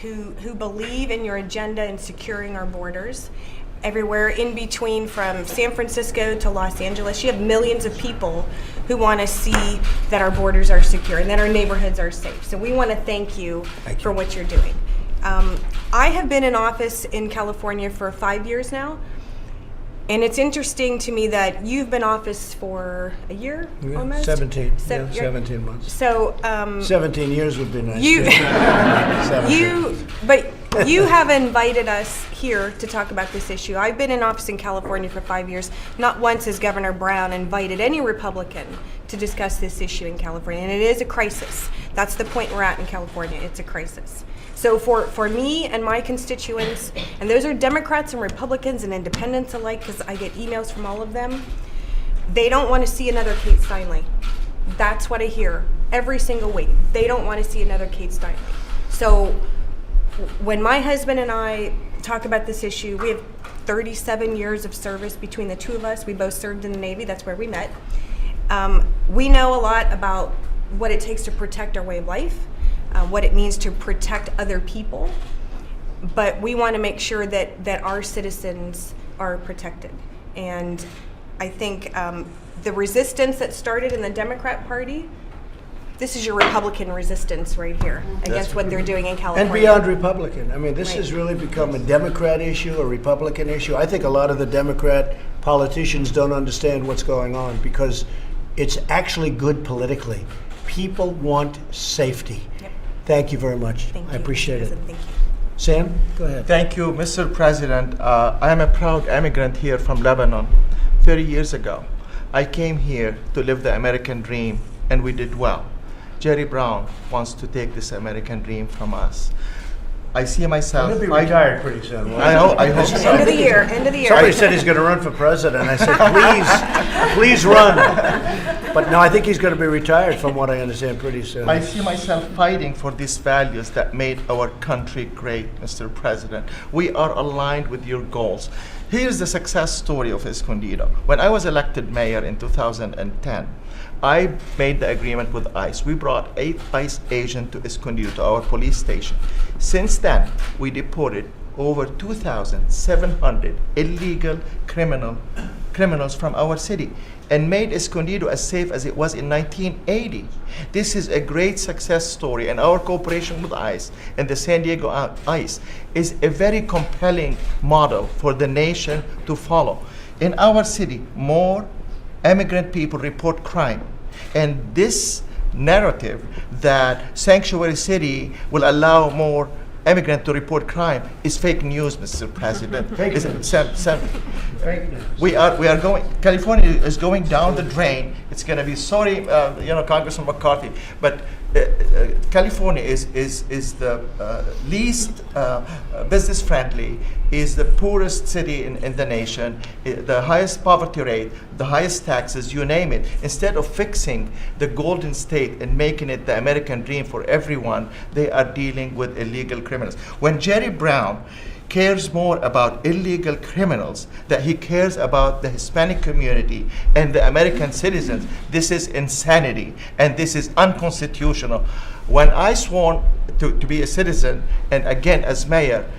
who believe in your agenda in securing our borders. Everywhere in between, from San Francisco to Los Angeles, you have millions of people who want to see that our borders are secure and that our neighborhoods are safe. So we want to thank you for what you're doing. I have been in office in California for 5 years now, and it's interesting to me that you've been in office for a year almost? 17 months. So 17 years would be nice. But you have invited us here to talk about this issue. I've been in office in California for 5 years. Not once has Governor Brown invited any Republican to discuss this issue in California, and it is a crisis. That's the point we're at in California. It's a crisis. So for me and my constituents, and those are Democrats and Republicans and independents alike, because I get emails from all of them, they don't want to see another Kate Steinle. That's what I hear every single week. They don't want to see another Kate Steinle. So when my husband and I talk about this issue, we have 37 years of service between the two of us. We both served in the Navy. That's where we met. We know a lot about what it takes to protect our way of life, what it means to protect other people, but we want to make sure that our citizens are protected. And I think the resistance that started in the Democrat Party, this is your Republican resistance right here against what they're doing in California. And beyond Republican. I mean, this has really become a Democrat issue, a Republican issue. I think a lot of the Democrat politicians don't understand what's going on because it's actually good politically. People want safety. Yep. Thank you very much. Thank you, I appreciate it. Thank you. Sam, go ahead. Thank you, Mr. President. I am a proud immigrant here from Lebanon. 30 years ago, I came here to live the American dream, and we did well. Jerry Brown wants to take this American dream from us. I see myself. He'll be retired pretty soon. I hope so. End of the year. Somebody said he's going to run for president. I said, please run. But no, I think he's going to be retired from what I understand pretty soon. I see myself fighting for these values that made our country great, Mr. President. We are aligned with your goals. Here's the success story of Escondido. When I was elected mayor in 2010, I made the agreement with ICE. We brought 8 ICE agents to Escondido, to our police station. Since then, we deported over 2,700 illegal criminals from our city and made Escondido as safe as it was in 1980. This is a great success story, and our cooperation with ICE and the San Diego ICE is a very compelling model for the nation to follow. In our city, more immigrant people report crime, and this narrative that Sanctuary City will allow more immigrants to report crime is fake news, Mr. President. We are going. California is going down the drain. It's going to be sorry, Congressman McCarthy, but California is the least business friendly, is the poorest city in the nation, the highest poverty rate, the highest taxes, you name it. Instead of fixing the Golden State and making it the American dream for everyone, they are dealing with illegal criminals. When Jerry Brown cares more about illegal criminals than he cares about the Hispanic community and the American citizens, this is insanity and this is unconstitutional. When I sworn to be a citizen, and again as mayor,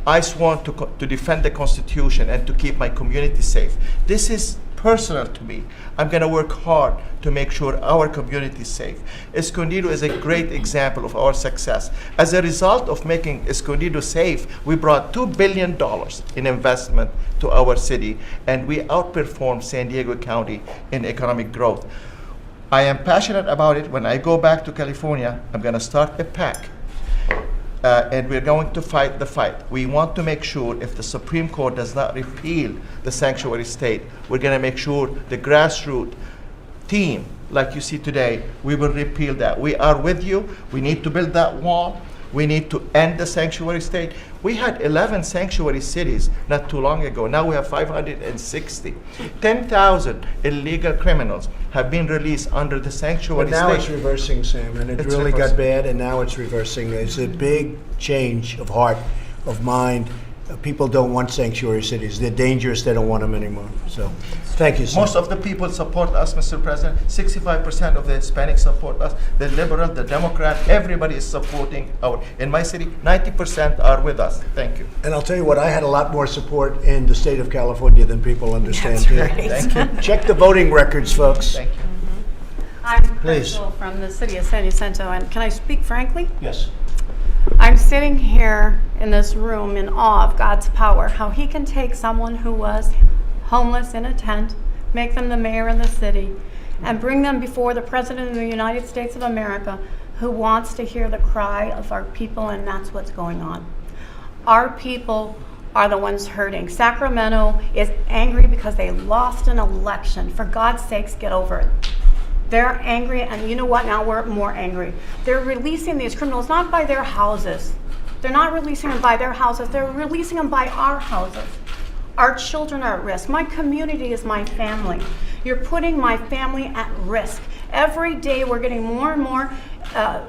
I sworn to defend the Constitution and to keep my community safe. This is personal to me. I'm going to work hard to make sure our community is safe. Escondido is a great example of our success. As a result of making Escondido safe, we brought $2 billion in investment to our city, and we outperformed San Diego County in economic growth. I am passionate about it. When I go back to California, I'm going to start a PAC. And we're going to fight the fight. We want to make sure if the Supreme Court does not repeal the sanctuary state, we're going to make sure the grassroots team, like you see today, we will repeal that. We are with you. We need to build that wall. We need to end the sanctuary state. We had 11 sanctuary cities not too long ago. Now we have 560. 10,000 illegal criminals have been released under the sanctuary But now state. it's reversing, Sam, and it It's really reversing. got bad, and now it's reversing. It's a big change of heart, of mind. People don't want sanctuary cities. They're dangerous. They don't want them anymore. So, thank you, Sam. Most of the people support us, Mr. President. 65% of the Hispanics support us. The liberal, the Democrat, everybody is supporting our. In my city, 90% are with us. Thank you. And I'll tell you what, I had a lot more support in the state of California than people understand. That's here. right. Thank you. Check the voting records, folks. Thank you. I'm Please. Crystal from the city of San Jacinto, and can I speak frankly? Yes. I'm sitting here in this room in awe of God's power, how he can take someone who was homeless in a tent, make them the mayor of the city, and bring them before the President of the United States of America, who wants to hear the cry of our people, and that's what's going on. Our people are the ones hurting. Sacramento is angry because they lost an election. For God's sakes, get over it. They're angry, and you know what? Now we're more angry. They're releasing these criminals not by their houses. They're not releasing them by their houses. They're releasing them by our houses. Our children are at risk. My community is my family. You're putting my family at risk. Every day we're getting more and more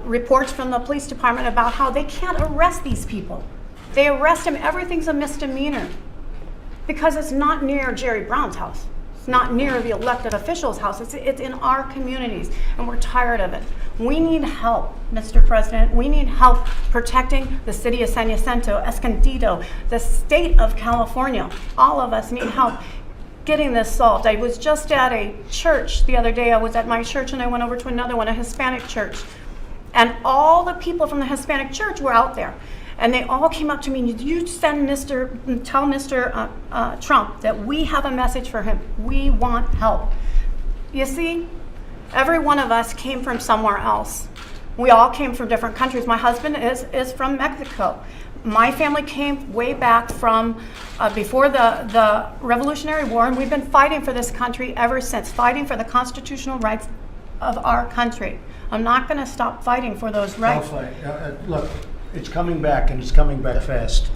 reports from the police department about how they can't arrest these people. They arrest them, everything's a misdemeanor because it's not near Jerry Brown's house. It's not near the elected official's house. It's in our communities, and we're tired of it. We need help, Mr. President. We need help protecting the city of San Jacinto, Escondido, the state of California. All of us need help getting this solved. I was just at a church the other day. I was at my church, and I went over to another one, a Hispanic church. And all the people from the Hispanic church were out there. And they all came up to me, you tell Mr. Trump that we have a message for him. We want help. You see, every one of us came from somewhere else. We all came from different countries. My husband is from Mexico. My family came way back from before the Revolutionary War, and we've been fighting for this country ever since, fighting for the constitutional rights of our country. I'm not going to stop fighting for those rights. I'll fight. Look, it's coming back, and it's coming back fast.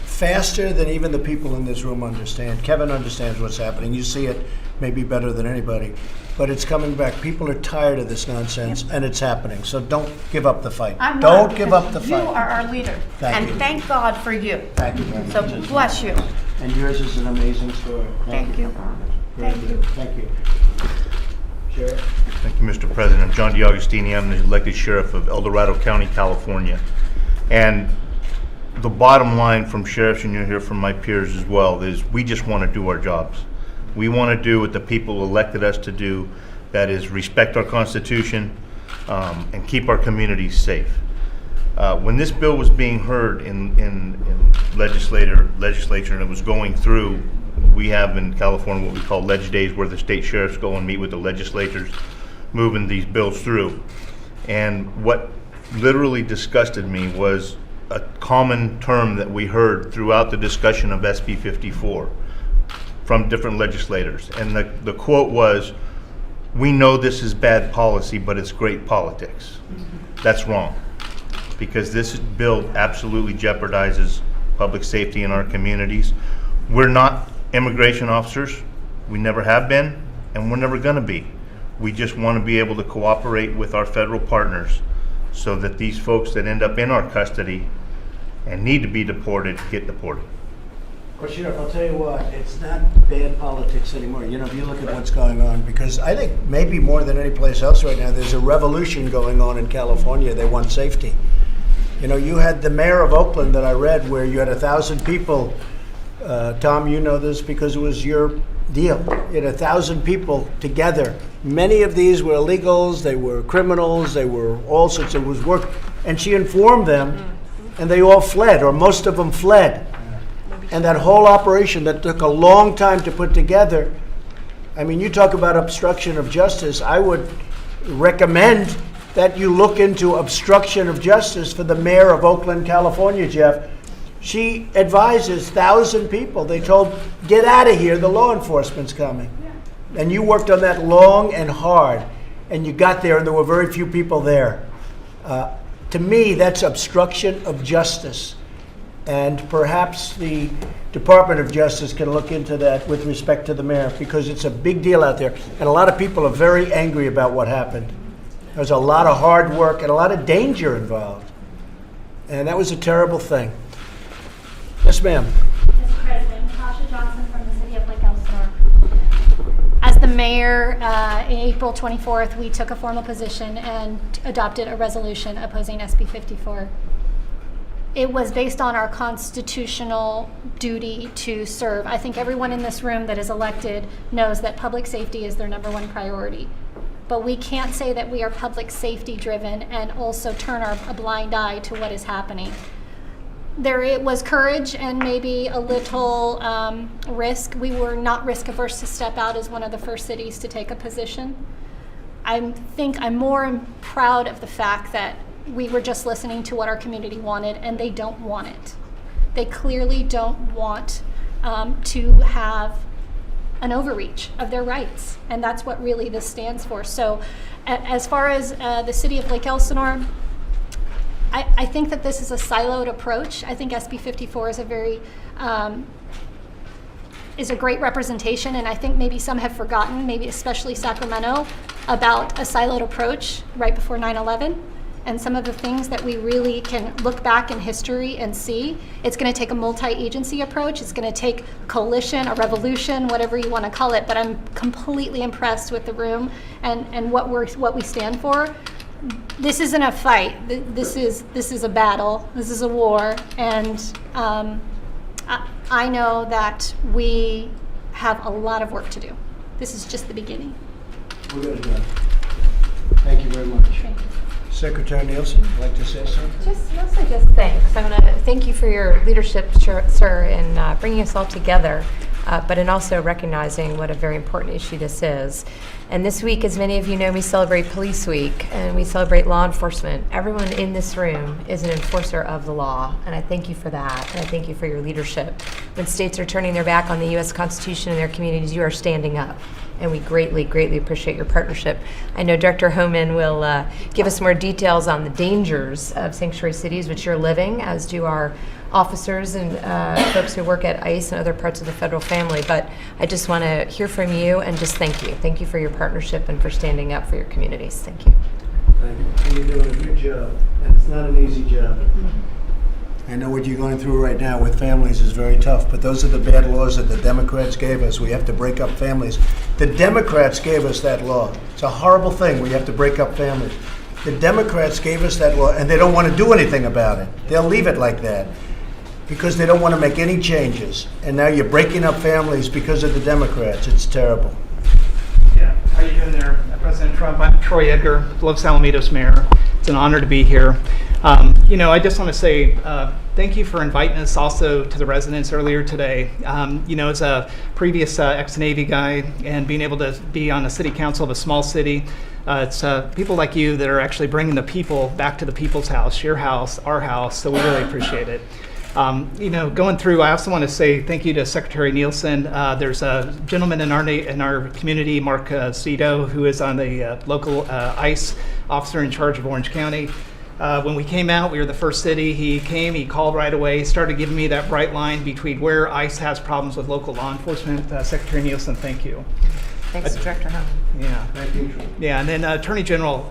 Faster than even the people in this room understand. Kevin understands what's happening. You see it maybe better than anybody. But it's coming back. People are tired of this nonsense, and it's happening. So don't give up the fight. Don't give up the You fight. are our leader. Thank you. Thank God for you. Thank you very much. So bless you. And yours is an amazing story. Thank you. Very Thank good. you. Thank you. Sheriff? Thank you, Mr. President. I'm John DiAugustini. I'm the elected sheriff of El Dorado County, California. And the bottom line from sheriffs, and you'll hear from my peers as well, is we just want to do our jobs. We want to do what the people elected us to do, that is respect our Constitution and keep our communities safe. When this bill was being heard in legislature and it was going through, we have in California what we call ledge days, where the state sheriffs go and meet with the legislators moving these bills through. And what literally disgusted me was a common term that we heard throughout the discussion of SB 54 from different legislators. And the quote was, "We know this is bad policy, but it's great politics." That's wrong, because this bill absolutely jeopardizes public safety in our communities. We're not immigration officers. We never have been, and we're never going to be. We just want to be able to cooperate with our federal partners so that these folks that end up in our custody and need to be deported get deported. Well, Sheriff, I'll tell you what, it's not bad politics anymore. You know, if you look at what's going on, because I think maybe more than any place else right now, there's a revolution going on in California. They want safety. You know, you had the mayor of Oakland that I read where you had 1,000 people. Tom, you know this because it was your deal. You had 1,000 people together. Many of these were illegals, they were criminals, they were all sorts of work. And she informed them, and they all fled, or most of them fled. And that whole operation that took a long time to put together, I mean, you talk about obstruction of justice, I would recommend that you look into obstruction of justice for the mayor of Oakland, California, Jeff. She advises 1,000 people. They told, get out of here, the law enforcement's coming. And you worked on that long and hard, and you got there, and there were very few people there. To me, that's obstruction of justice. And perhaps the Department of Justice can look into that with respect to the mayor, because it's a big deal out there. And a lot of people are very angry about what happened. There's a lot of hard work and a lot of danger involved. And that was a terrible thing. Yes, ma'am. Mr. President, Natasha Johnson from the city of Lake Elsinore. As the mayor, April 24th, we took a formal position and adopted a resolution opposing SB 54. It was based on our constitutional duty to serve. I think everyone in this room that is elected knows that public safety is their #1 priority. But we can't say that we are public safety driven and also turn a blind eye to what is happening. It was courage and maybe a little risk. We were not risk averse to step out as one of the first cities to take a position. I think I'm more proud of the fact that we were just listening to what our community wanted, and they don't want it. They clearly don't want to have an overreach of their rights, and that's what really this stands for. So as far as the city of Lake Elsinore, I think that this is a siloed approach. I think SB 54 is a great representation, and I think maybe some have forgotten, maybe especially Sacramento, about a siloed approach right before 9/11. And some of the things that we really can look back in history and see. It's going to take a multi-agency approach. It's going to take a coalition, a revolution, whatever you want to call it. But I'm completely impressed with the room and what we stand for. This isn't a fight. This is a battle. This is a war. And I know that we have a lot of work to do. This is just the beginning. We're going to do it. Thank you very much. Thank you. Secretary Nielsen, would like to say something? Mostly just thanks. I want to thank you for your leadership, sir, in bringing us all together, but in also recognizing what a very important issue this is. And this week, as many of you know, we celebrate Police Week, and we celebrate law enforcement. Everyone in this room is an enforcer of the law, and I thank you for that, and I thank you for your leadership. When states are turning their back on the U.S. Constitution and their communities, you are standing up. And we greatly, greatly appreciate your partnership. I know Director Homan will give us more details on the dangers of sanctuary cities, which you're living, as do our officers and folks who work at ICE and other parts of the federal family. But I just want to hear from you and just thank you. Thank you for your partnership and for standing up for your communities. Thank you. Thank you. You're doing a good job, and it's not an easy job. I know what you're going through right now with families is very tough, but those are the bad laws that the Democrats gave us. We have to break up families. The Democrats gave us that law. It's a horrible thing. We have to break up families. The Democrats gave us that law, and they don't want to do anything about it. They'll leave it like that because they don't want to make any changes. And now you're breaking up families because of the Democrats. It's terrible. Yeah, how you doing there, President Trump? I'm Troy Edgar, Los Alamitos mayor. It's an honor to be here. I just want to say thank you for inviting us also to the residents earlier today. As a previous ex-Navy guy and being able to be on the city council of a small city, it's people like you that are actually bringing the people back to the people's house, your house, our house, so we really appreciate it. Going through, I also want to say thank you to Secretary Nielsen. There's a gentleman in our community, Mark Cito, who is on the local ICE officer in charge of Orange County. When we came out, we were the first city. He called right away, started giving me that bright line between where ICE has problems with local law enforcement. Secretary Nielsen, thank you. Thanks, Director Homan. Yeah. Thank you. Yeah, and then Attorney General,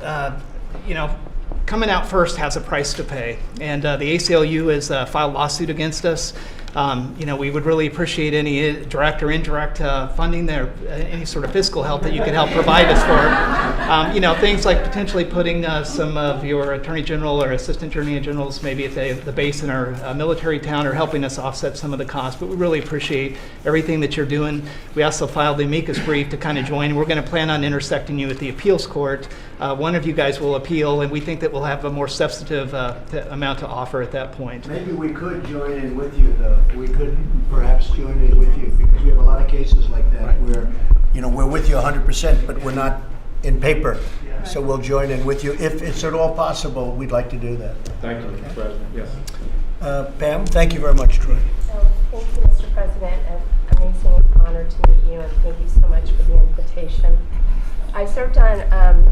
coming out first has a price to pay. And the ACLU has filed a lawsuit against us. We would really appreciate any direct or indirect funding there, any sort of fiscal help that you could help provide us for. Things like potentially putting some of your Attorney General or Assistant Attorney Generals maybe at the base in our military town or helping us offset some of the costs. But we really appreciate everything that you're doing. We also filed the amicus brief to kind of join. We're going to plan on intersecting you at the appeals court. One of you guys will appeal, and we think that we'll have a more substantive amount to offer at that point. Maybe we could join in with you, though. We could perhaps join in with you because we have a lot of cases like that where, we're with you 100%, but we're not in paper. Yeah. So we'll join in with you. If it's at all possible, we'd like to do that. Thank you, Mr. President. Yes. Pam, thank you very much, Troy. Thank you, Mr. President. An amazing honor to meet you, and thank you so much for the invitation. I served on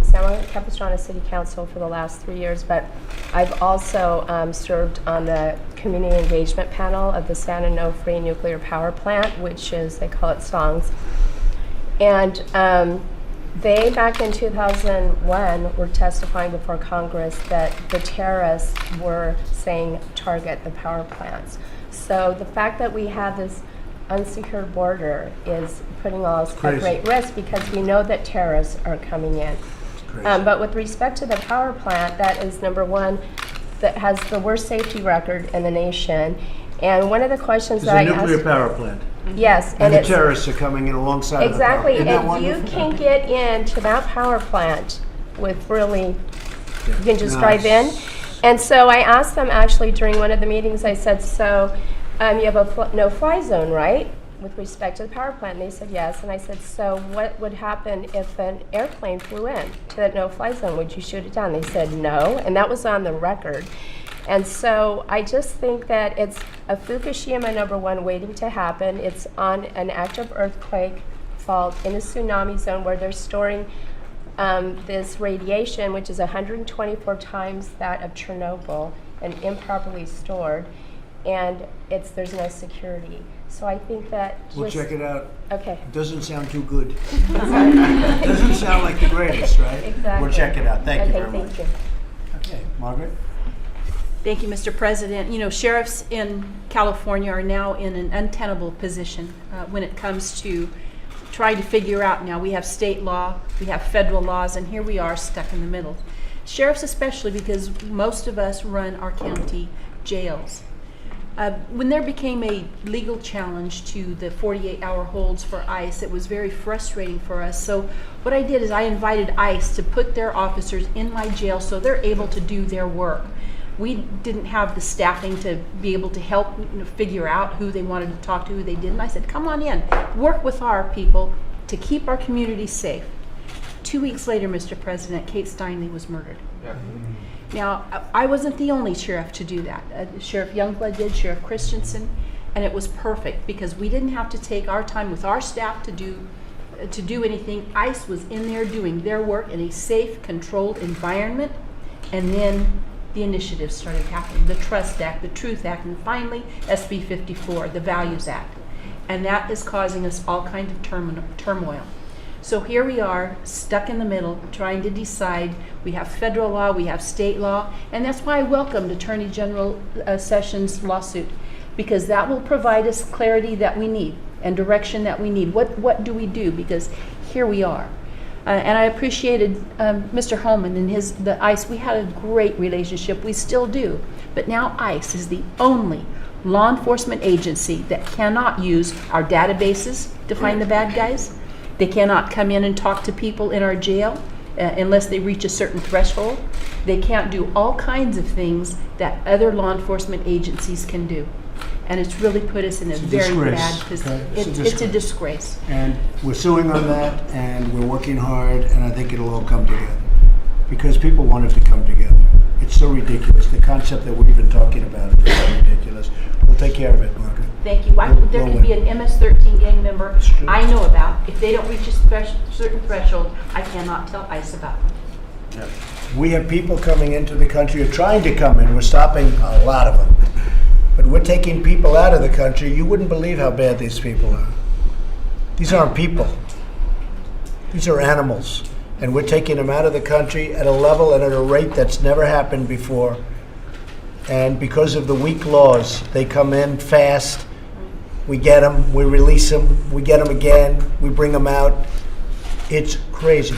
San Juan Capistrano City Council for the last 3 years, but I've also served on the community engagement panel of the San Onofre Nuclear Power Plant, which is, they call it SONGS. And they, back in 2001, were testifying before Congress that the terrorists were saying target the power plants. So the fact that we have this unsecured border is putting us at great risk because we know that terrorists are coming in. But with respect to the power plant, that is number one that has the worst safety record in the nation. And one of the questions that I asked— It's a nuclear power plant. Yes. And the terrorists are coming in alongside exactly, of the power. and you can get into that power plant with really, you can just drive in. And so I asked them actually during one of the meetings, I said, so you have a no-fly zone, right, with respect to the power plant? And they said yes. And I said, so what would happen if an airplane flew in to that no-fly zone? Would you shoot it down? They said no, and that was on the record. And so I just think that it's a Fukushima #1 waiting to happen. It's on an active earthquake fault in a tsunami zone where they're storing this radiation, which is 124 times that of Chernobyl and improperly stored. And there's no security. So I think that We'll check it out. Okay. It doesn't sound too good. It doesn't sound like the greatest, right? Exactly. We'll check it out. Thank you very much. Thank you. Okay, Margaret? Thank you, Mr. President. You know, sheriffs in California are now in an untenable position when it comes to trying to figure out, now we have state law, we have federal laws, and here we are stuck in the middle. Sheriffs especially, because most of us run our county jails. When there became a legal challenge to the 48-hour holds for ICE, it was very frustrating for us. So what I did is I invited ICE to put their officers in my jail so they're able to do their work. We didn't have the staffing to be able to help figure out who they wanted to talk to, who they didn't. I said, come on in, work with our people to keep our community safe. 2 weeks later, Mr. President, Kate Steinle was murdered. Yeah. Now, I wasn't the only sheriff to do that. Sheriff Youngblood did, Sheriff Christensen, and it was perfect because we didn't have to take our time with our staff to do anything. ICE was in there doing their work in a safe, controlled environment, and then the initiatives started happening. The Trust Act, the Truth Act, and finally SB 54, the Values Act. And that is causing us all kinds of turmoil. So here we are, stuck in the middle, trying to decide. We have federal law, we have state law, and that's why I welcomed Attorney General Sessions' lawsuit, because that will provide us clarity that we need and direction that we need. What do we do? Because here we are. And I appreciated Mr. Holman and the ICE. We had a great relationship. We still do. But now ICE is the only law enforcement agency that cannot use our databases to find the bad guys. They cannot come in and talk to people in our jail unless they reach a certain threshold. They can't do all kinds of things that other law enforcement agencies can do. And it's really put us in a very bad position. It's a disgrace. And we're suing on that, and we're working hard, and I think it'll all come together. Because people want it to come together. It's so ridiculous. The concept that we're even talking about is so ridiculous. We'll take care of it, Margaret. Thank you. There can be an MS-13 gang member I know about. If they don't reach a certain threshold, I cannot tell ICE about them. We have people coming into the country or trying to come in. We're stopping a lot of them. But we're taking people out of the country. You wouldn't believe how bad these people are. These aren't people. These are animals. And we're taking them out of the country at a level and at a rate that's never happened before. And because of the weak laws, they come in fast. We get them, we release them, we get them again, we bring them out. It's crazy.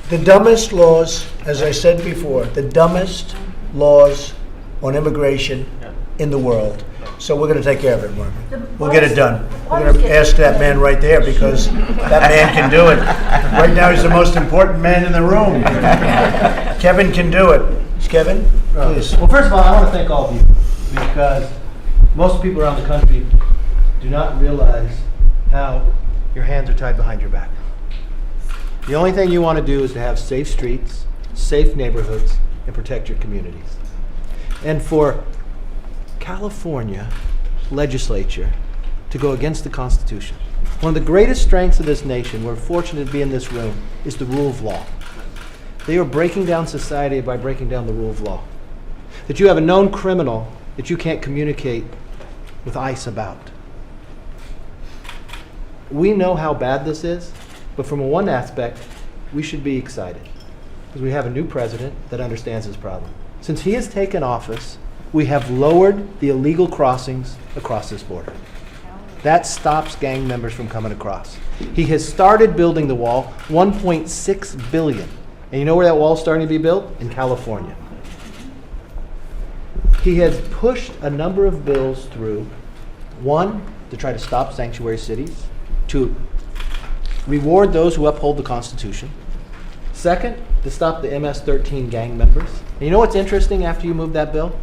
The dumbest laws, as I said before, the dumbest laws on immigration in the world. So we're going to take care of it, Margaret. We'll get it done. We're going to ask that man right there because that man can do it. Right now he's the most important man in the room. Kevin can do it. Kevin, please. Well, first of all, I want to thank all of you because most people around the country do not realize how your hands are tied behind your back. The only thing you want to do is to have safe streets, safe neighborhoods, and protect your communities. And for California legislature to go against the Constitution, One of the greatest strengths of this nation, we're fortunate to be in this room, is the rule of law. They are breaking down society by breaking down the rule of law. That you have a known criminal that you can't communicate with ICE about. We know how bad this is, but from one aspect, we should be excited because we have a new president that understands this problem. Since he has taken office, we have lowered the illegal crossings across this border. That stops gang members from coming across. He has started building the wall, $1.6 billion. And you know where that wall is starting to be built? In California. He has pushed a number of bills through. One, to try to stop sanctuary cities. To reward those who uphold the Constitution. Second, to stop the MS-13 gang members. And you know what's interesting after you move that bill?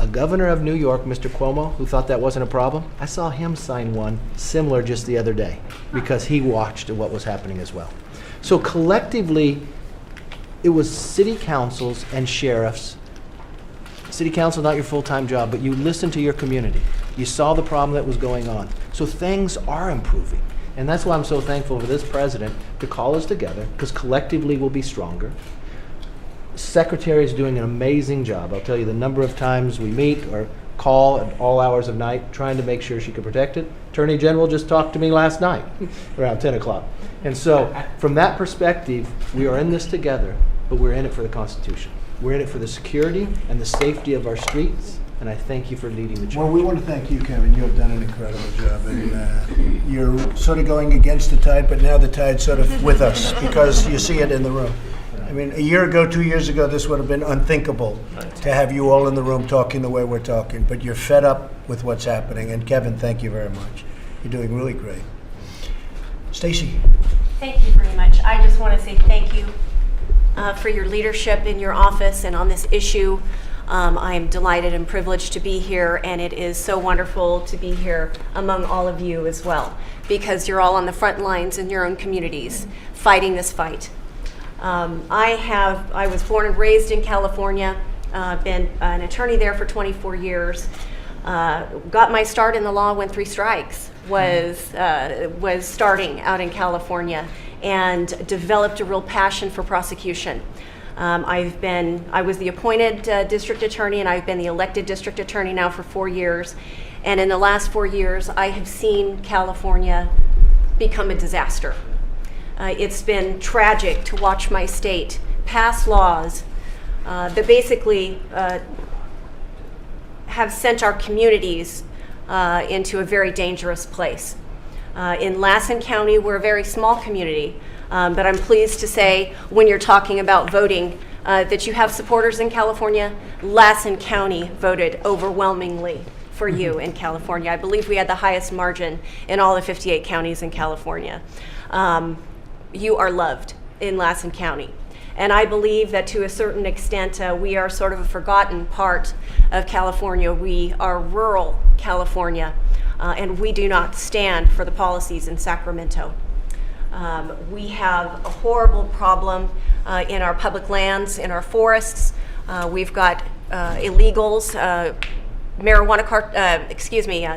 A governor of New York, Mr. Cuomo, who thought that wasn't a problem, I saw him sign one similar just the other day because he watched what was happening as well. So collectively, it was city councils and sheriffs. City council, not your full-time job, but you listened to your community. You saw the problem that was going on. So things are improving. And that's why I'm so thankful for this president to call us together, because collectively we'll be stronger. Secretary is doing an amazing job. I'll tell you the number of times we meet or call at all hours of night trying to make sure she can protect it. Attorney General just talked to me last night around 10 o'clock. And so from that perspective, we are in this together, but we're in it for the Constitution. We're in it for the security and the safety of our streets, and I thank you for leading the charge. Well, we want to thank you, Kevin. You have done an incredible job, and you're sort of going against the tide, but now the tide's sort of with us because you see it in the room. I mean, a year ago, 2 years ago, this would have been unthinkable to have you all in the room talking the way we're talking, but you're fed up with what's happening. And Kevin, thank you very much. You're doing really great. Stacy. Thank you very much. I just want to say thank you for your leadership in your office and on this issue. I am delighted and privileged to be here, and it is so wonderful to be here among all of you as well, because you're all on the front lines in your own communities fighting this fight. I was born and raised in California, been an attorney there for 24 years, got my start in the law when Three Strikes was starting out in California, and developed a real passion for prosecution. I was the appointed district attorney, and I've been the elected district attorney now for 4 years. And in the last 4 years, I have seen California become a disaster. It's been tragic to watch my state pass laws that basically have sent our communities into a very dangerous place. In Lassen County, we're a very small community, but I'm pleased to say when you're talking about voting that you have supporters in California. Lassen County voted overwhelmingly for you in California. I believe we had the highest margin in all the 58 counties in California. You are loved in Lassen County. And I believe that to a certain extent, we are sort of a forgotten part of California. We are rural California, and we do not stand for the policies in Sacramento. We have a horrible problem in our public lands, in our forests. We've got illegals,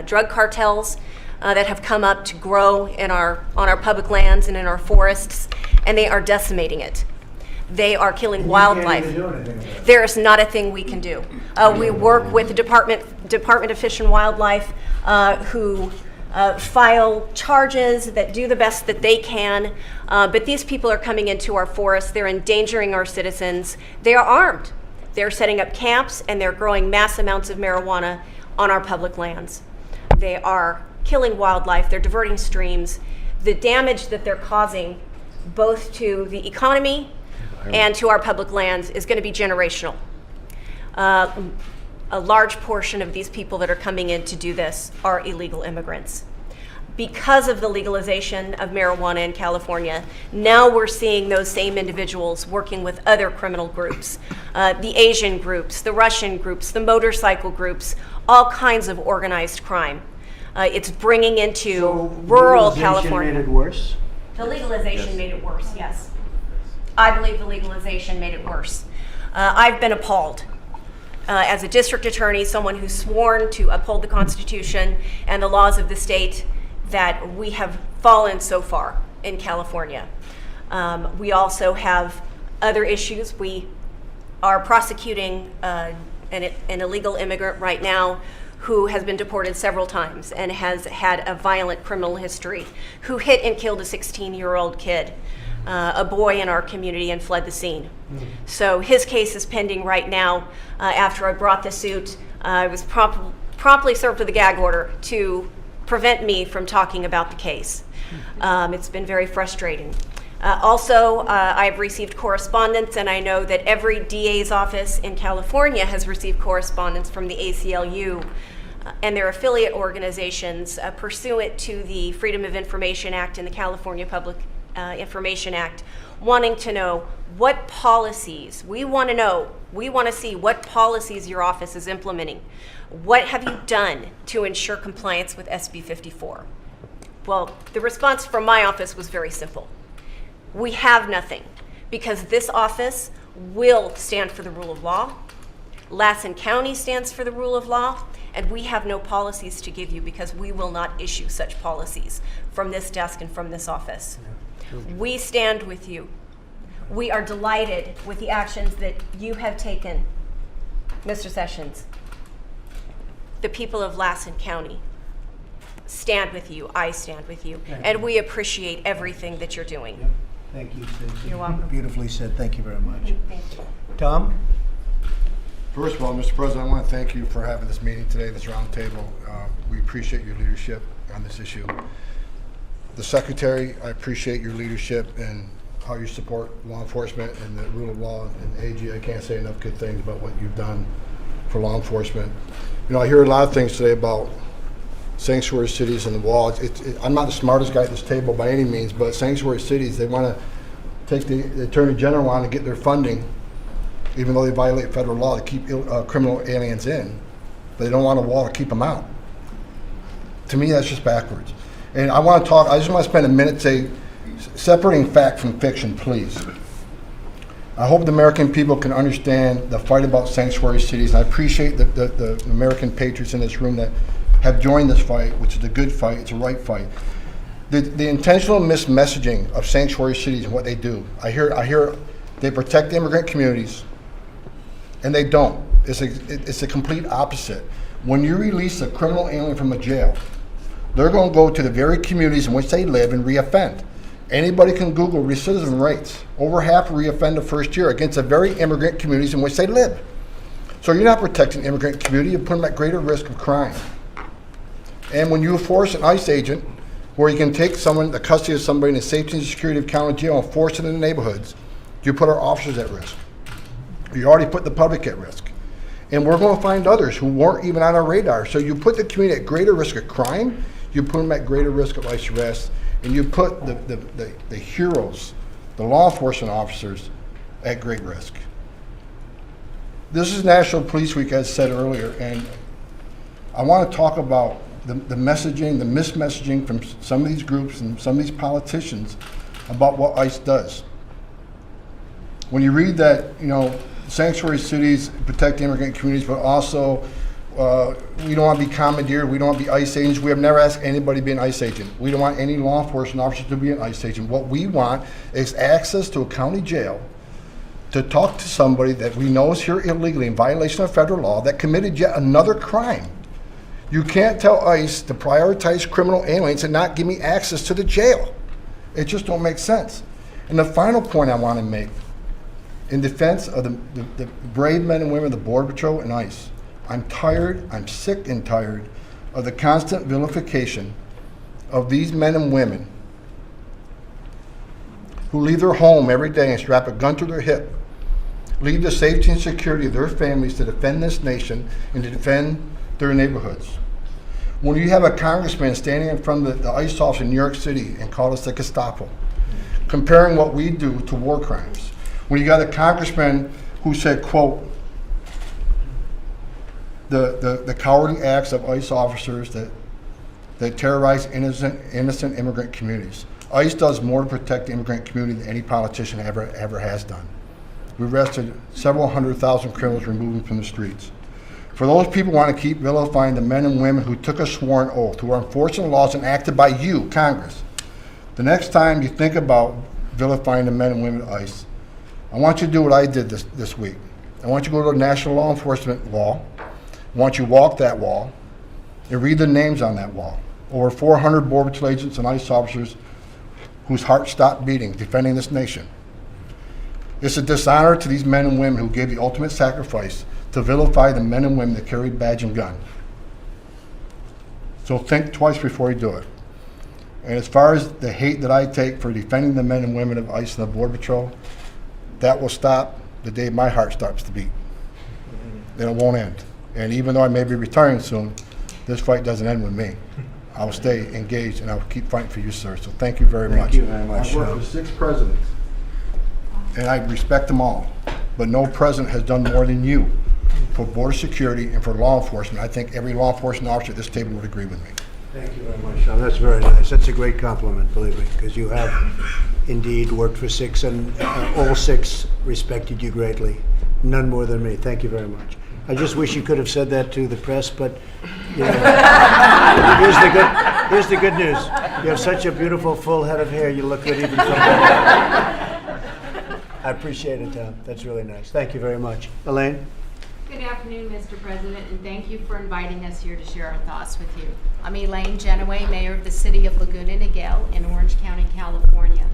drug cartels that have come up to grow on our public lands and in our forests, and they are decimating it. They are killing wildlife. There is not a thing we can do. We work with the Department of Fish and Wildlife, who file charges that do the best that they can, but these people are coming into our forests. They're endangering our citizens. They are armed. They're setting up camps, and they're growing mass amounts of marijuana on our public lands. They are killing wildlife. They're diverting streams. The damage that they're causing both to the economy and to our public lands is going to be generational. A large portion of these people that are coming in to do this are illegal immigrants. Because of the legalization of marijuana in California, now we're seeing those same individuals working with other criminal groups, the Asian groups, the Russian groups, the motorcycle groups, all kinds of organized crime. It's bringing into rural California. Made it worse? The legalization made it worse, yes. I believe the legalization made it worse. I've been appalled. As a district attorney, someone who's sworn to uphold the Constitution and the laws of the state, that we have fallen so far in California. We also have other issues. We are prosecuting an illegal immigrant right now who has been deported several times and has had a violent criminal history, who hit and killed a 16-year-old kid, a boy in our community, and fled the scene. So his case is pending right now. After I brought the suit, I was promptly served with a gag order to prevent me from talking about the case. It's been very frustrating. Also, I've received correspondence, and I know that every DA's office in California has received correspondence from the ACLU and their affiliate organizations pursuant to the Freedom of Information Act and the California Public Information Act, wanting to know what policies, we want to see what policies your office is implementing. What have you done to ensure compliance with SB 54? Well, the response from my office was very simple. We have nothing, because this office will stand for the rule of law. Lassen County stands for the rule of law, and we have no policies to give you because we will not issue such policies from this desk and from this office. We stand with you. We are delighted with the actions that you have taken, Mr. Sessions. The people of Lassen County stand with you. I stand with you. And we appreciate everything that you're doing. Yep. Thank you, Stacey. You're welcome. Beautifully said. Thank you very much. Thank you. Tom? First of all, Mr. President, I want to thank you for having this meeting today, this roundtable. We appreciate your leadership on this issue. The Secretary, I appreciate your leadership and how you support law enforcement and the rule of law. And AG, I can't say enough good things about what you've done for law enforcement. You know, I hear a lot of things today about sanctuary cities and the wall. I'm not the smartest guy at this table by any means, but sanctuary cities, they want to take the Attorney General on and get their funding, even though they violate federal law, to keep criminal aliens in, but they don't want a wall to keep them out. To me, that's just backwards. And I just want to spend a minute separating fact from fiction, please. I hope the American people can understand the fight about sanctuary cities. And I appreciate the American patriots in this room that have joined this fight, which is a good fight, it's a right fight. The intentional mismessaging of sanctuary cities and what they do. I hear they protect immigrant communities, and they don't. It's a complete opposite. When you release a criminal alien from a jail, they're going to go to the very communities in which they live and reoffend. Anybody can Google recidivism rates. Over half reoffend the first year against the very immigrant communities in which they live. So you're not protecting the immigrant community, you put them at greater risk of crime. And when you force an ICE agent, where you can take the custody of somebody in the safety and security of county jail and force it in the neighborhoods, you put our officers at risk. You already put the public at risk. And we're going to find others who weren't even on our radar. So you put the community at greater risk of crime, you put them at greater risk of ICE arrest, and you put the heroes, the law enforcement officers, at great risk. This is National Police Week, as said earlier, and I want to talk about the messaging, the mismessaging from some of these groups and some of these politicians about what ICE does. When you read that, sanctuary cities protect immigrant communities, but also we don't want to be commandeered, we don't want to be ICE agents. We have never asked anybody to be an ICE agent. We don't want any law enforcement officers to be an ICE agent. What we want is access to a county jail to talk to somebody that we know is here illegally in violation of federal law that committed yet another crime. You can't tell ICE to prioritize criminal aliens and not give me access to the jail. It just don't make sense. And the final point I want to make, in defense of the brave men and women of the Border Patrol and ICE, I'm sick and tired of the constant vilification of these men and women who leave their home every day and strap a gun to their hip, leave the safety and security of their families to defend this nation and to defend their neighborhoods. When you have a congressman standing in front of the ICE office in New York City and call us the Gestapo, comparing what we do to war crimes. When you got a congressman who said, quote, the cowardly acts of ICE officers that terrorize innocent immigrant communities. ICE does more to protect the immigrant community than any politician ever has done. We arrested several 100,000 criminals, removed them from the streets. For those people who want to keep vilifying the men and women who took a sworn oath, who are enforcing laws enacted by you, Congress, the next time you think about vilifying the men and women of ICE, I want you to do what I did this week. I want you to go to the National Law Enforcement Wall. I want you to walk that wall and read the names on that wall. Over 400 Border Patrol agents and ICE officers whose hearts stopped beating, defending this nation. It's a dishonor to these men and women who gave the ultimate sacrifice to vilify the men and women that carried badge and gun. So think twice before you do it. And as far as the hate that I take for defending the men and women of ICE and the Border Patrol, that will stop the day my heart starts to beat. Then it won't end. And even though I may be retiring soon, this fight doesn't end with me. I will stay engaged and I will keep fighting for you, sir. So thank you very much. Thank you very much. I've worked with 6 presidents, and I respect them all. But no president has done more than you for border security and for law enforcement. I think every law enforcement officer at this table would agree with me. Thank you very much, Sean. That's very nice. That's a great compliment, believe me, because you have indeed worked for 6, and all 6 respected you greatly. None more than me. Thank you very much. I just wish you could have said that to the press, but you know, here's the good news. You have such a beautiful full head of hair. You look good even from that. I appreciate it, Tom. That's really nice. Thank you very much. Elaine? Good afternoon, Mr. President, and thank you for inviting us here to share our thoughts with you. I'm Elaine Genoway, Mayor of the City of Laguna Niguel in Orange County, California.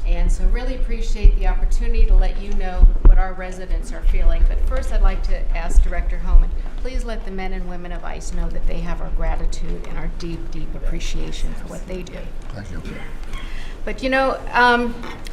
And so really appreciate the opportunity to let you know what our residents are feeling. But first I'd like to ask Director Homan, please let the men and women of ICE know that they have our gratitude and our deep, deep appreciation for what they do. Thank you. But you know,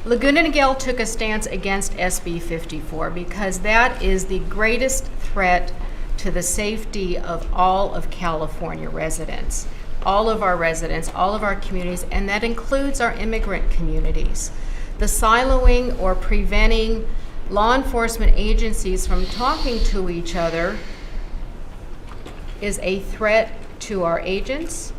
Laguna Niguel took a stance against SB 54 because that is the greatest threat to the safety of all of California residents, all of our residents, all of our communities, and that includes our immigrant communities. The siloing or preventing law enforcement agencies from talking to each other is a threat to our agents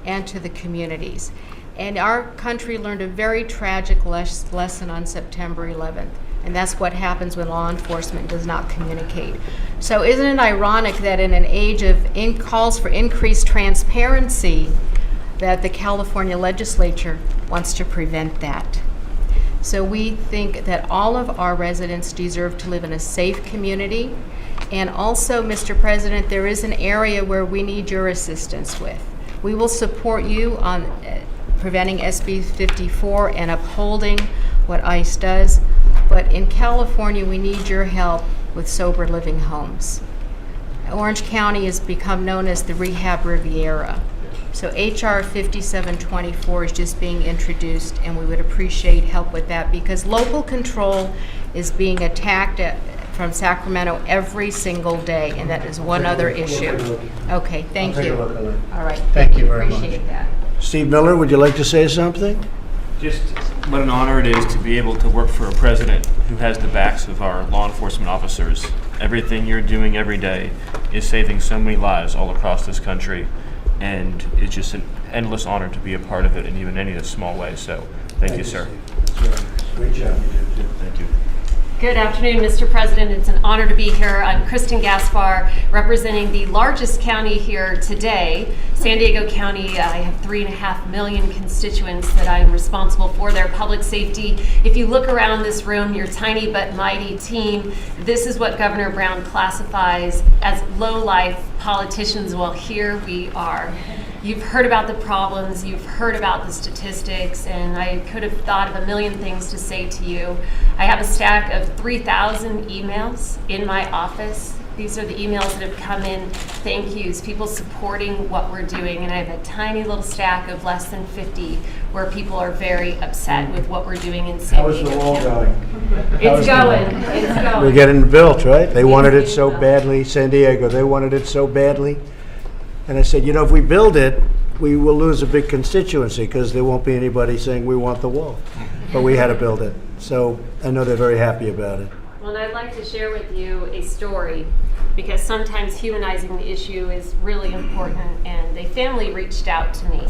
and to the communities. And our country learned a very tragic lesson on September 11th. And that's what happens when law enforcement does not communicate. So isn't it ironic that in an age of calls for increased transparency, that the California legislature wants to prevent that? So we think that all of our residents deserve to live in a safe community. And also, Mr. President, there is an area where we need your assistance with. We will support you on preventing SB 54 and upholding what ICE does. But in California, we need your help with sober living homes. Orange County has become known as the Rehab Riviera. So HR 5724 is just being introduced, and we would appreciate help with that because local control is being attacked from Sacramento every single day, and that is one other issue. Okay, thank you. All right. Thank you very much. Appreciate that. Steve Miller, would you like to say something? Just what an honor it is to be able to work for a president who has the backs of our law enforcement officers. Everything you're doing every day is saving so many lives all across this country, and it's just an endless honor to be a part of it in even any small way. So thank you, sir. Great job you did, too. Thank you. Good afternoon, Mr. President. It's an honor to be here. I'm Kristen Gaspar, representing the largest county here today, San Diego County. I have 3.5 million constituents that I'm responsible for their public safety. If you look around this room, your tiny but mighty team, this is what Governor Brown classifies as low-life politicians. Well, here we are. You've heard about the problems, you've heard about the statistics, and I could have thought of a million things to say to you. I have a stack of 3,000 emails in my office. These are the emails that have come in, thank yous, people supporting what we're doing, and I have a tiny little stack of less than 50 where people are very upset with what we're doing in San Diego. How's the wall going? It's going. It's going. We're getting built, right? They wanted it so badly, San Diego, they wanted it so badly. And I said, you know, if we build it, we will lose a big constituency because there won't be anybody saying we want the wall. But we had to build it. So I know they're very happy about it. Well, and I'd like to share with you a story because sometimes humanizing the issue is really important. And a family reached out to me,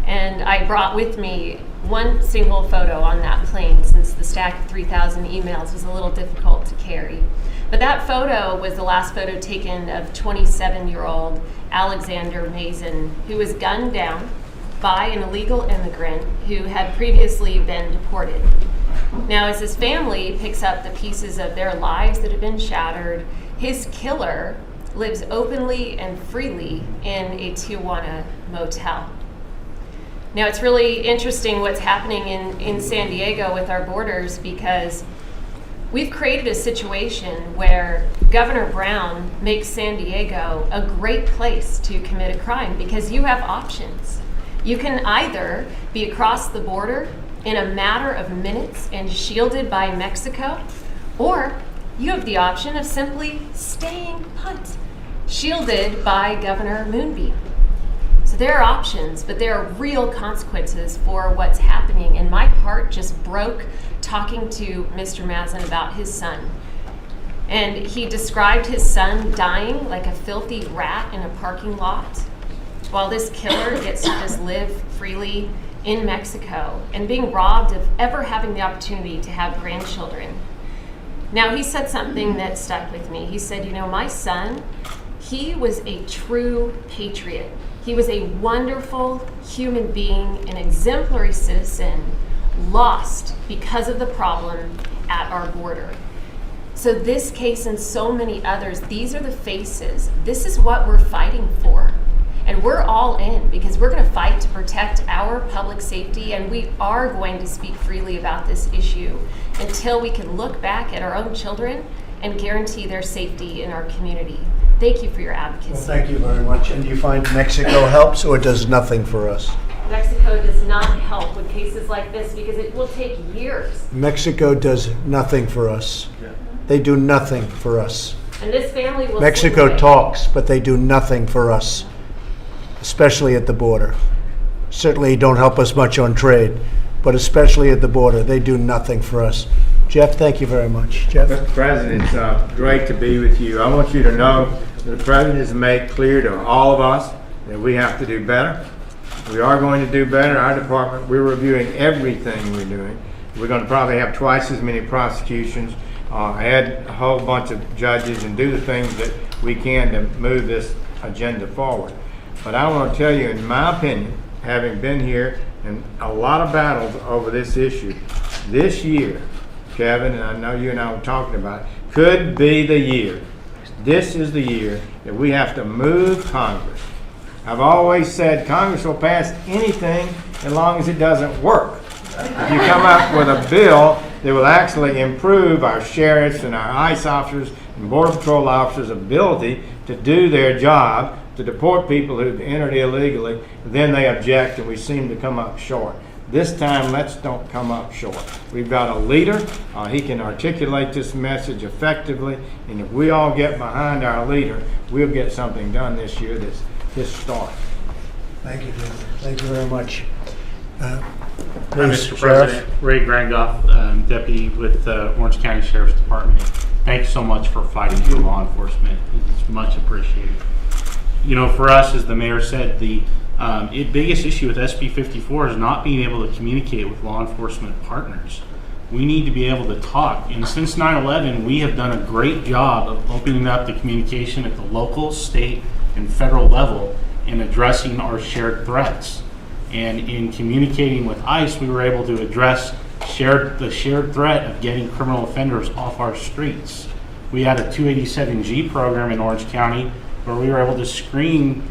and I brought with me one single photo on that plane since the stack of 3,000 emails was a little difficult to carry. But that photo was the last photo taken of 27-year-old Alexander Mason, who was gunned down by an illegal immigrant who had previously been deported. Now, as his family picks up the pieces of their lives that have been shattered, his killer lives openly and freely in a Tijuana motel. Now, it's really interesting what's happening in San Diego with our borders, because we've created a situation where Governor Brown makes San Diego a great place to commit a crime because you have options. You can either be across the border in a matter of minutes and shielded by Mexico, or you have the option of simply staying put, shielded by Governor Moonbeam. So there are options, but there are real consequences for what's happening. And my heart just broke talking to Mr. Mazin about his son. And he described his son dying like a filthy rat in a parking lot, while this killer gets to just live freely in Mexico and being robbed of ever having the opportunity to have grandchildren. Now, he said something that stuck with me. He said, my son, he was a true patriot. He was a wonderful human being, an exemplary citizen, lost because of the problem at our border. So this case and so many others, these are the faces. This is what we're fighting for. And we're all in because we're going to fight to protect our public safety, and we are going to speak freely about this issue until we can look back at our own children and guarantee their safety in our community. Thank you for your advocacy. Well, thank you very much. And do you find Mexico helps or does nothing for us? Mexico does not help with cases like this because it will take years. Mexico does nothing for us. They do nothing for us. And this family will Mexico talks, but they do nothing for us, especially at the border. Certainly don't help us much on trade, but especially at the border, they do nothing for us. Jeff, thank you very much. Jeff? Mr. President, it's great to be with you. I want you to know that the President has made clear to all of us that we have to do better. We are going to do better. Our department, we're reviewing everything we're doing. We're going to probably have twice as many prosecutions, add a whole bunch of judges, and do the things that we can to move this agenda forward. But I want to tell you, in my opinion, having been here in a lot of battles over this issue, this year, Kevin, and I know you and I were talking about it, could be the year. This is the year that we have to move Congress. I've always said Congress will pass anything as long as it doesn't work. If you come up with a bill that will actually improve our sheriffs and our ICE officers and Border Patrol officers' ability to do their job, to deport people who've entered illegally, then they object and we seem to come up short. This time, let's don't come up short. We've got a leader. He can articulate this message effectively, and if we all get behind our leader, we'll get something done this year that's historic. Thank you, Jim. Thank you very much. Mr. President, Ray Grangoff, Deputy with Orange County Sheriff's Department. Thanks so much for fighting for law enforcement. It's much appreciated. For us, as the mayor said, the biggest issue with SB 54 is not being able to communicate with law enforcement partners. We need to be able to talk. And since 9/11, we have done a great job of opening up the communication at the local, state, and federal level and addressing our shared threats. And in communicating with ICE, we were able to address the shared threat of getting criminal offenders off our streets. We had a 287G program in Orange County where we were able to screen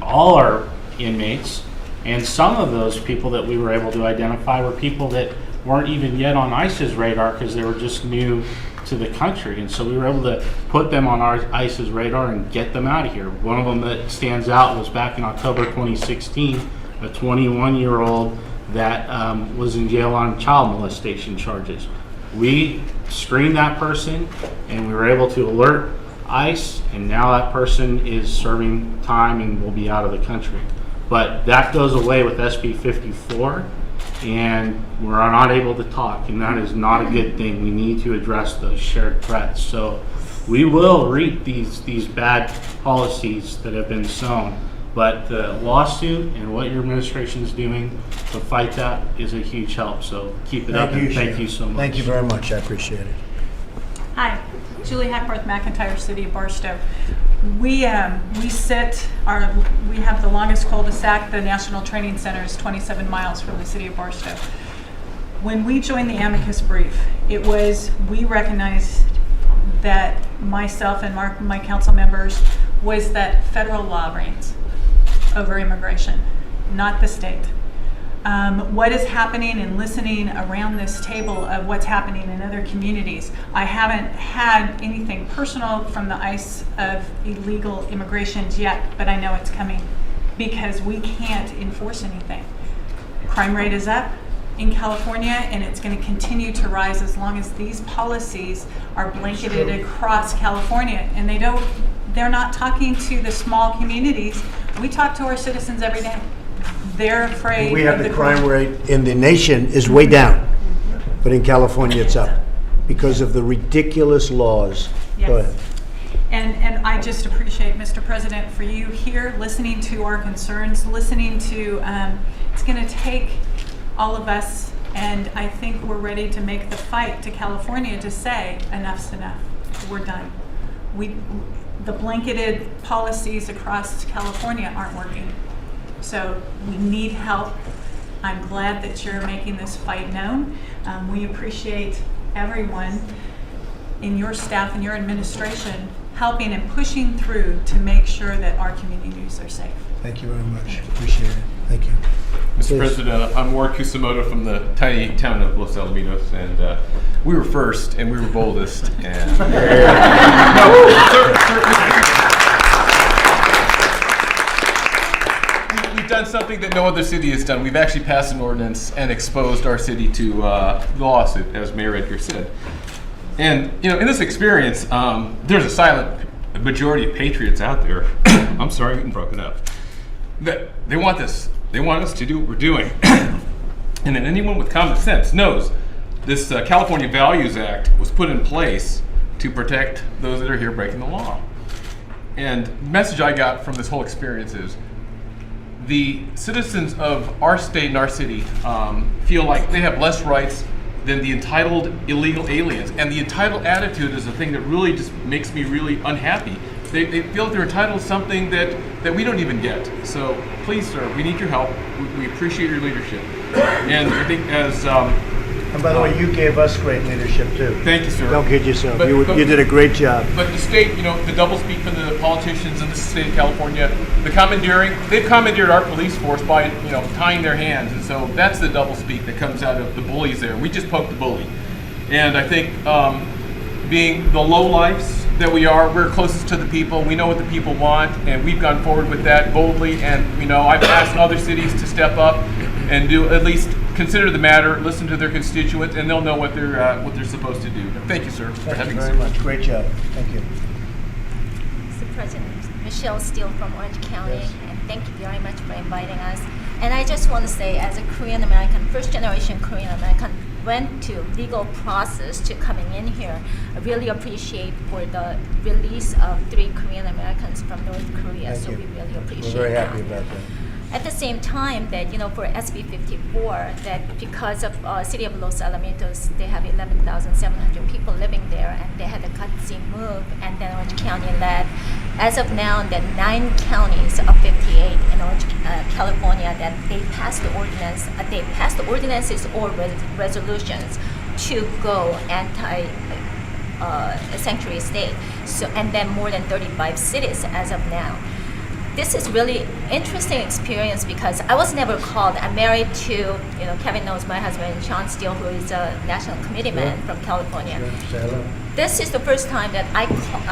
all our inmates, and some of those people that we were able to identify were people that weren't even yet on ICE's radar because they were just new to the country. And so we were able to put them on our ICE's radar and get them out of here. One of them that stands out was back in October 2016, a 21-year-old that was in jail on child molestation charges. We screened that person and we were able to alert ICE, and now that person is serving time and will be out of the country. But that goes away with SB 54, and we're not able to talk, and that is not a good thing. We need to address those shared threats. So we will reap these bad policies that have been sown, but the lawsuit and what your administration is doing to fight that is a huge help. So keep it up, and thank you so much. Thank you very much. I appreciate it. Hi, Julie Hackworth McIntyre, City of Barstow. We have the longest cul-de-sac. The National Training Center is 27 miles from the City of Barstow. When we joined the amicus brief, we recognized that myself and my council members was that federal law reigns over immigration, not the state. What is happening and listening around this table of what's happening in other communities, I haven't had anything personal from the ICE of illegal immigrations yet, but I know it's coming because we can't enforce anything. Crime rate is up in California, and it's going to continue to rise as long as these policies are blanketed across California. And they're not talking to the small communities. We talk to our citizens every day. They're afraid. We have the crime rate in the nation is way down, but in California it's up because of the ridiculous laws. Yes. Go ahead. And I just appreciate, Mr. President, for you here listening to our concerns, listening to, it's going to take all of us, and I think we're ready to make the fight to California to say enough's enough. We're done. The blanketed policies across California aren't working. So we need help. I'm glad that you're making this fight known. We appreciate everyone in your staff and your administration helping and pushing through to make sure that our communities are safe. Thank you very much. Appreciate it. Thank you. Mr. President, I'm Ward Kusamoto from the tiny town of Los Alamitos, and we were first and we were boldest. And we've done something that no other city has done. We've actually passed an ordinance and exposed our city to lawsuit, as Mayor Edgar said. And in this experience, there's a silent majority of patriots out there. I'm sorry, I'm getting broken up. That they want this. They want us to do what we're doing. And then anyone with common sense knows this California Values Act was put in place to protect those that are here breaking the law. And the message I got from this whole experience is the citizens of our state and our city feel like they have less rights than the entitled illegal aliens. And the entitled attitude is the thing that really just makes me really unhappy. They feel that they're entitled to something that we don't even get. So please, sir, we need your help. We appreciate your leadership. And I think as... and by the way, you gave us great leadership too. Thank you, sir. Don't kid yourself. You did a great job. But the state, the doublespeak from the politicians in the state of California, they've commandeered our police force by, tying their hands. And so that's the doublespeak that comes out of the bullies there. We just poked the bully. And I think being the lowlifes that we are, we're closest to the people. We know what the people want, and we've gone forward with that boldly. And I've asked other cities to step up and do at least consider the matter, listen to their constituents, and they'll know what they're supposed to do. Thank you, sir, for having us. Thank you very much. Great job. Thank you. Mr. President, Michelle Steele from Orange County, and thank you very much for inviting us. And I just want to say, as a Korean American, first generation Korean American, went to legal process to coming in here. I really appreciate for the release of 3 Korean Americans from North Korea. Thank so you. we really appreciate We're very that. happy about that. At the same time that, for SB 54, that because of City of Los Alamitos, they have 11,700 people living there, and they had a gutsy move, and then Orange County led. As of now, there are 9 counties of 58 in Orange, California that they passed the ordinance. They passed the ordinances or resolutions to go anti-sanctuary state. So, and then more than 35 cities as of now. This is really interesting experience because I was never called. I'm married to, Kevin knows my husband, Sean Steele, who is a national committee man from California. This is the first time that I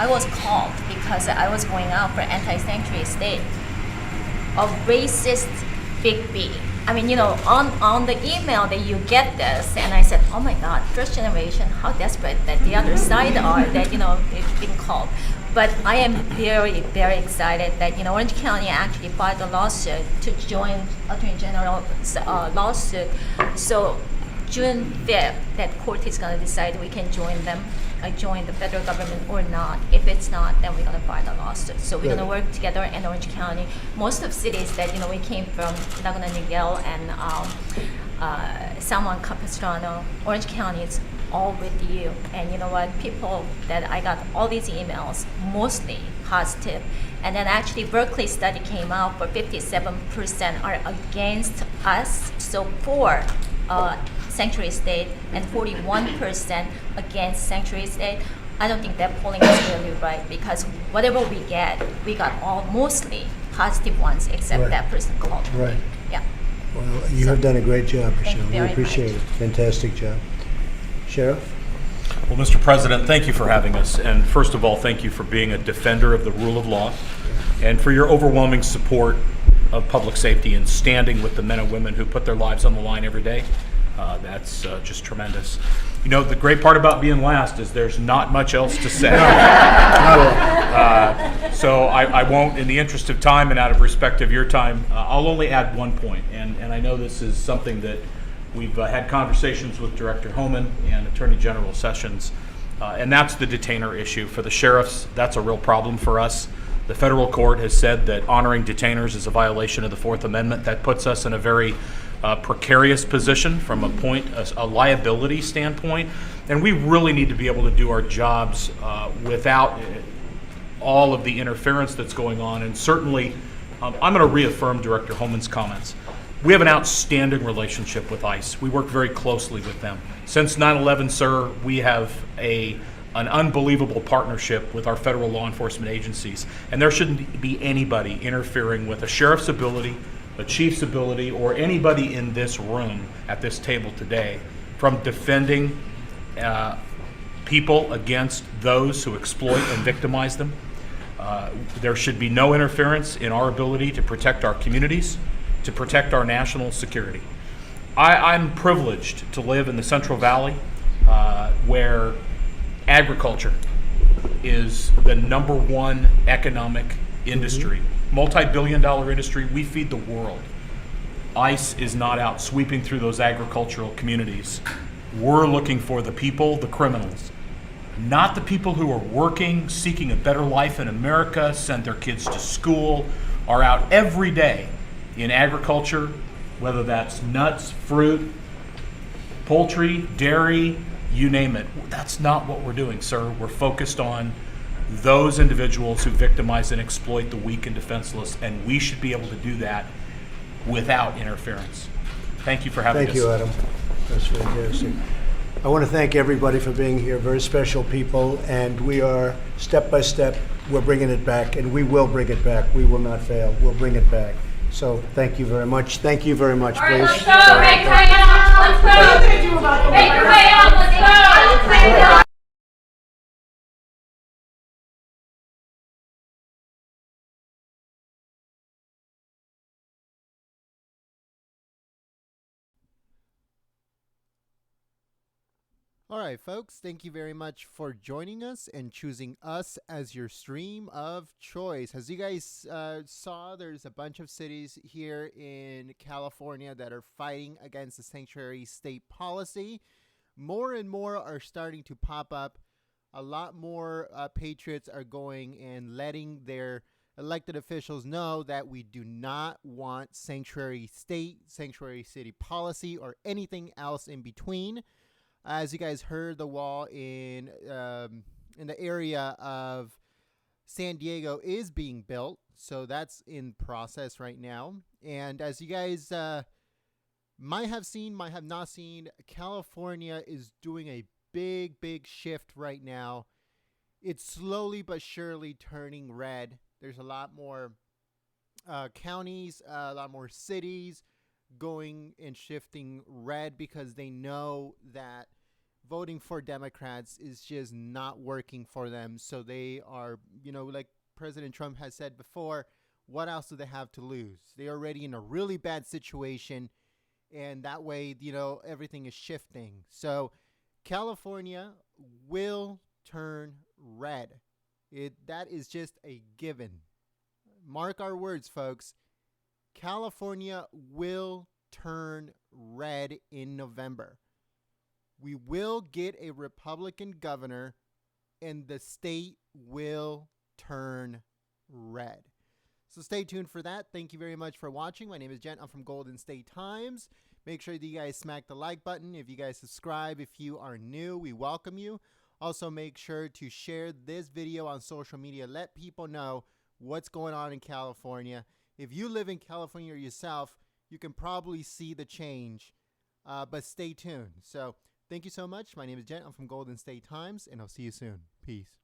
was called because I was going out for anti-sanctuary state. A racist big B. I mean, on the email that you get this, and I said, oh my God, first generation, how desperate that the other side are that, they've been called. But I am very, very excited that Orange County actually filed a lawsuit to join Attorney General's lawsuit. So June 5th, that court is going to decide we can join them, join the federal government or not. If it's not, then we're going to file a lawsuit. So we're going to work together in Orange County. Most of cities that we came from, Laguna Niguel and San Juan Capistrano, Orange County is all with you. And you know what? People that I got all these emails, mostly positive. And then actually Berkeley study came out for 57% are against us. So for sanctuary state and 41% against sanctuary state. I don't think that polling is really right because whatever we get, we got all mostly positive ones except Right. that person called. Right. Yeah. Well, you have done a great job, Thank you Michelle. We very appreciate it. Fantastic job. Sheriff? Well, Mr. President, thank you for having us. And first of all, thank you for being a defender of the rule of law and for your overwhelming support of public safety and standing with the men and women who put their lives on the line every day. That's just tremendous. You know, the great part about being last is there's not much else to say. So I won't, in the interest of time and out of respect of your time, I'll only add one point. And I know this is something that we've had conversations with Director Homan and Attorney General Sessions, and that's the detainer issue. For the sheriffs, that's a real problem for us. The federal court has said that honoring detainers is a violation of the Fourth Amendment. That puts us in a very precarious position from a liability standpoint, and we really need to be able to do our jobs without all of the interference that's going on. And certainly, I'm going to reaffirm Director Homan's comments. We have an outstanding relationship with ICE. We work very closely with them. Since 9/11, sir, we have an unbelievable partnership with our federal law enforcement agencies, and there shouldn't be anybody interfering with a sheriff's ability, a chief's ability, or anybody in this room at this table today from defending people against those who exploit and victimize them. There should be no interference in our ability to protect our communities, to protect our national security. I'm privileged to live in the Central Valley where agriculture is the #1 economic industry, multi-billion-dollar industry. We feed the world. ICE is not out sweeping through those agricultural communities. We're looking for the people, the criminals, not the people who are working, seeking a better life in America, send their kids to school, are out every day in agriculture, whether that's nuts, fruit, poultry, dairy, you name it. That's not what we're doing, sir. We're focused on those individuals who victimize and exploit the weak and defenseless, and we should be able to do that without interference. Thank you for having us. Thank you, Adam. That's fantastic. I want to thank everybody for being here. Very special people, and we are step by step. We're bringing it back, and we will bring it back. We will not fail. We'll bring it back. So thank you very much. Thank you very much, please. Let's go. Make your way up. Let's go. Make your way up. Let's go. All right, folks, thank you very much for joining us and choosing us as your stream of choice. As you guys saw, there's a bunch of cities here in California that are fighting against the sanctuary state policy. More and more are starting to pop up. A lot more patriots are going and letting their elected officials know that we do not want sanctuary state, sanctuary city policy, or anything else in between. As you guys heard, the wall in the area of San Diego is being built, so that's in process right now. And as you guys might have seen, might have not seen, California is doing a big shift right now. It's slowly but surely turning red. There's a lot more counties, a lot more cities going and shifting red because they know that voting for Democrats is just not working for them. So they are, like President Trump has said before, what else do they have to lose? They're already in a really bad situation, and that way, everything is shifting. So California will turn red. That is just a given. Mark our words, folks. California will turn red in November. We will get a Republican governor, and the state will turn red. So stay tuned for that. Thank you very much for watching. My name is Jen. I'm from Golden State Times. Make sure that you guys smack the like button. If you guys subscribe, if you are new, we welcome you. Also, make sure to share this video on social media. Let people know what's going on in California. If you live in California yourself, you can probably see the change, but stay tuned. So thank you so much. My name is Jen. I'm from Golden State Times, and I'll see you soon. Peace.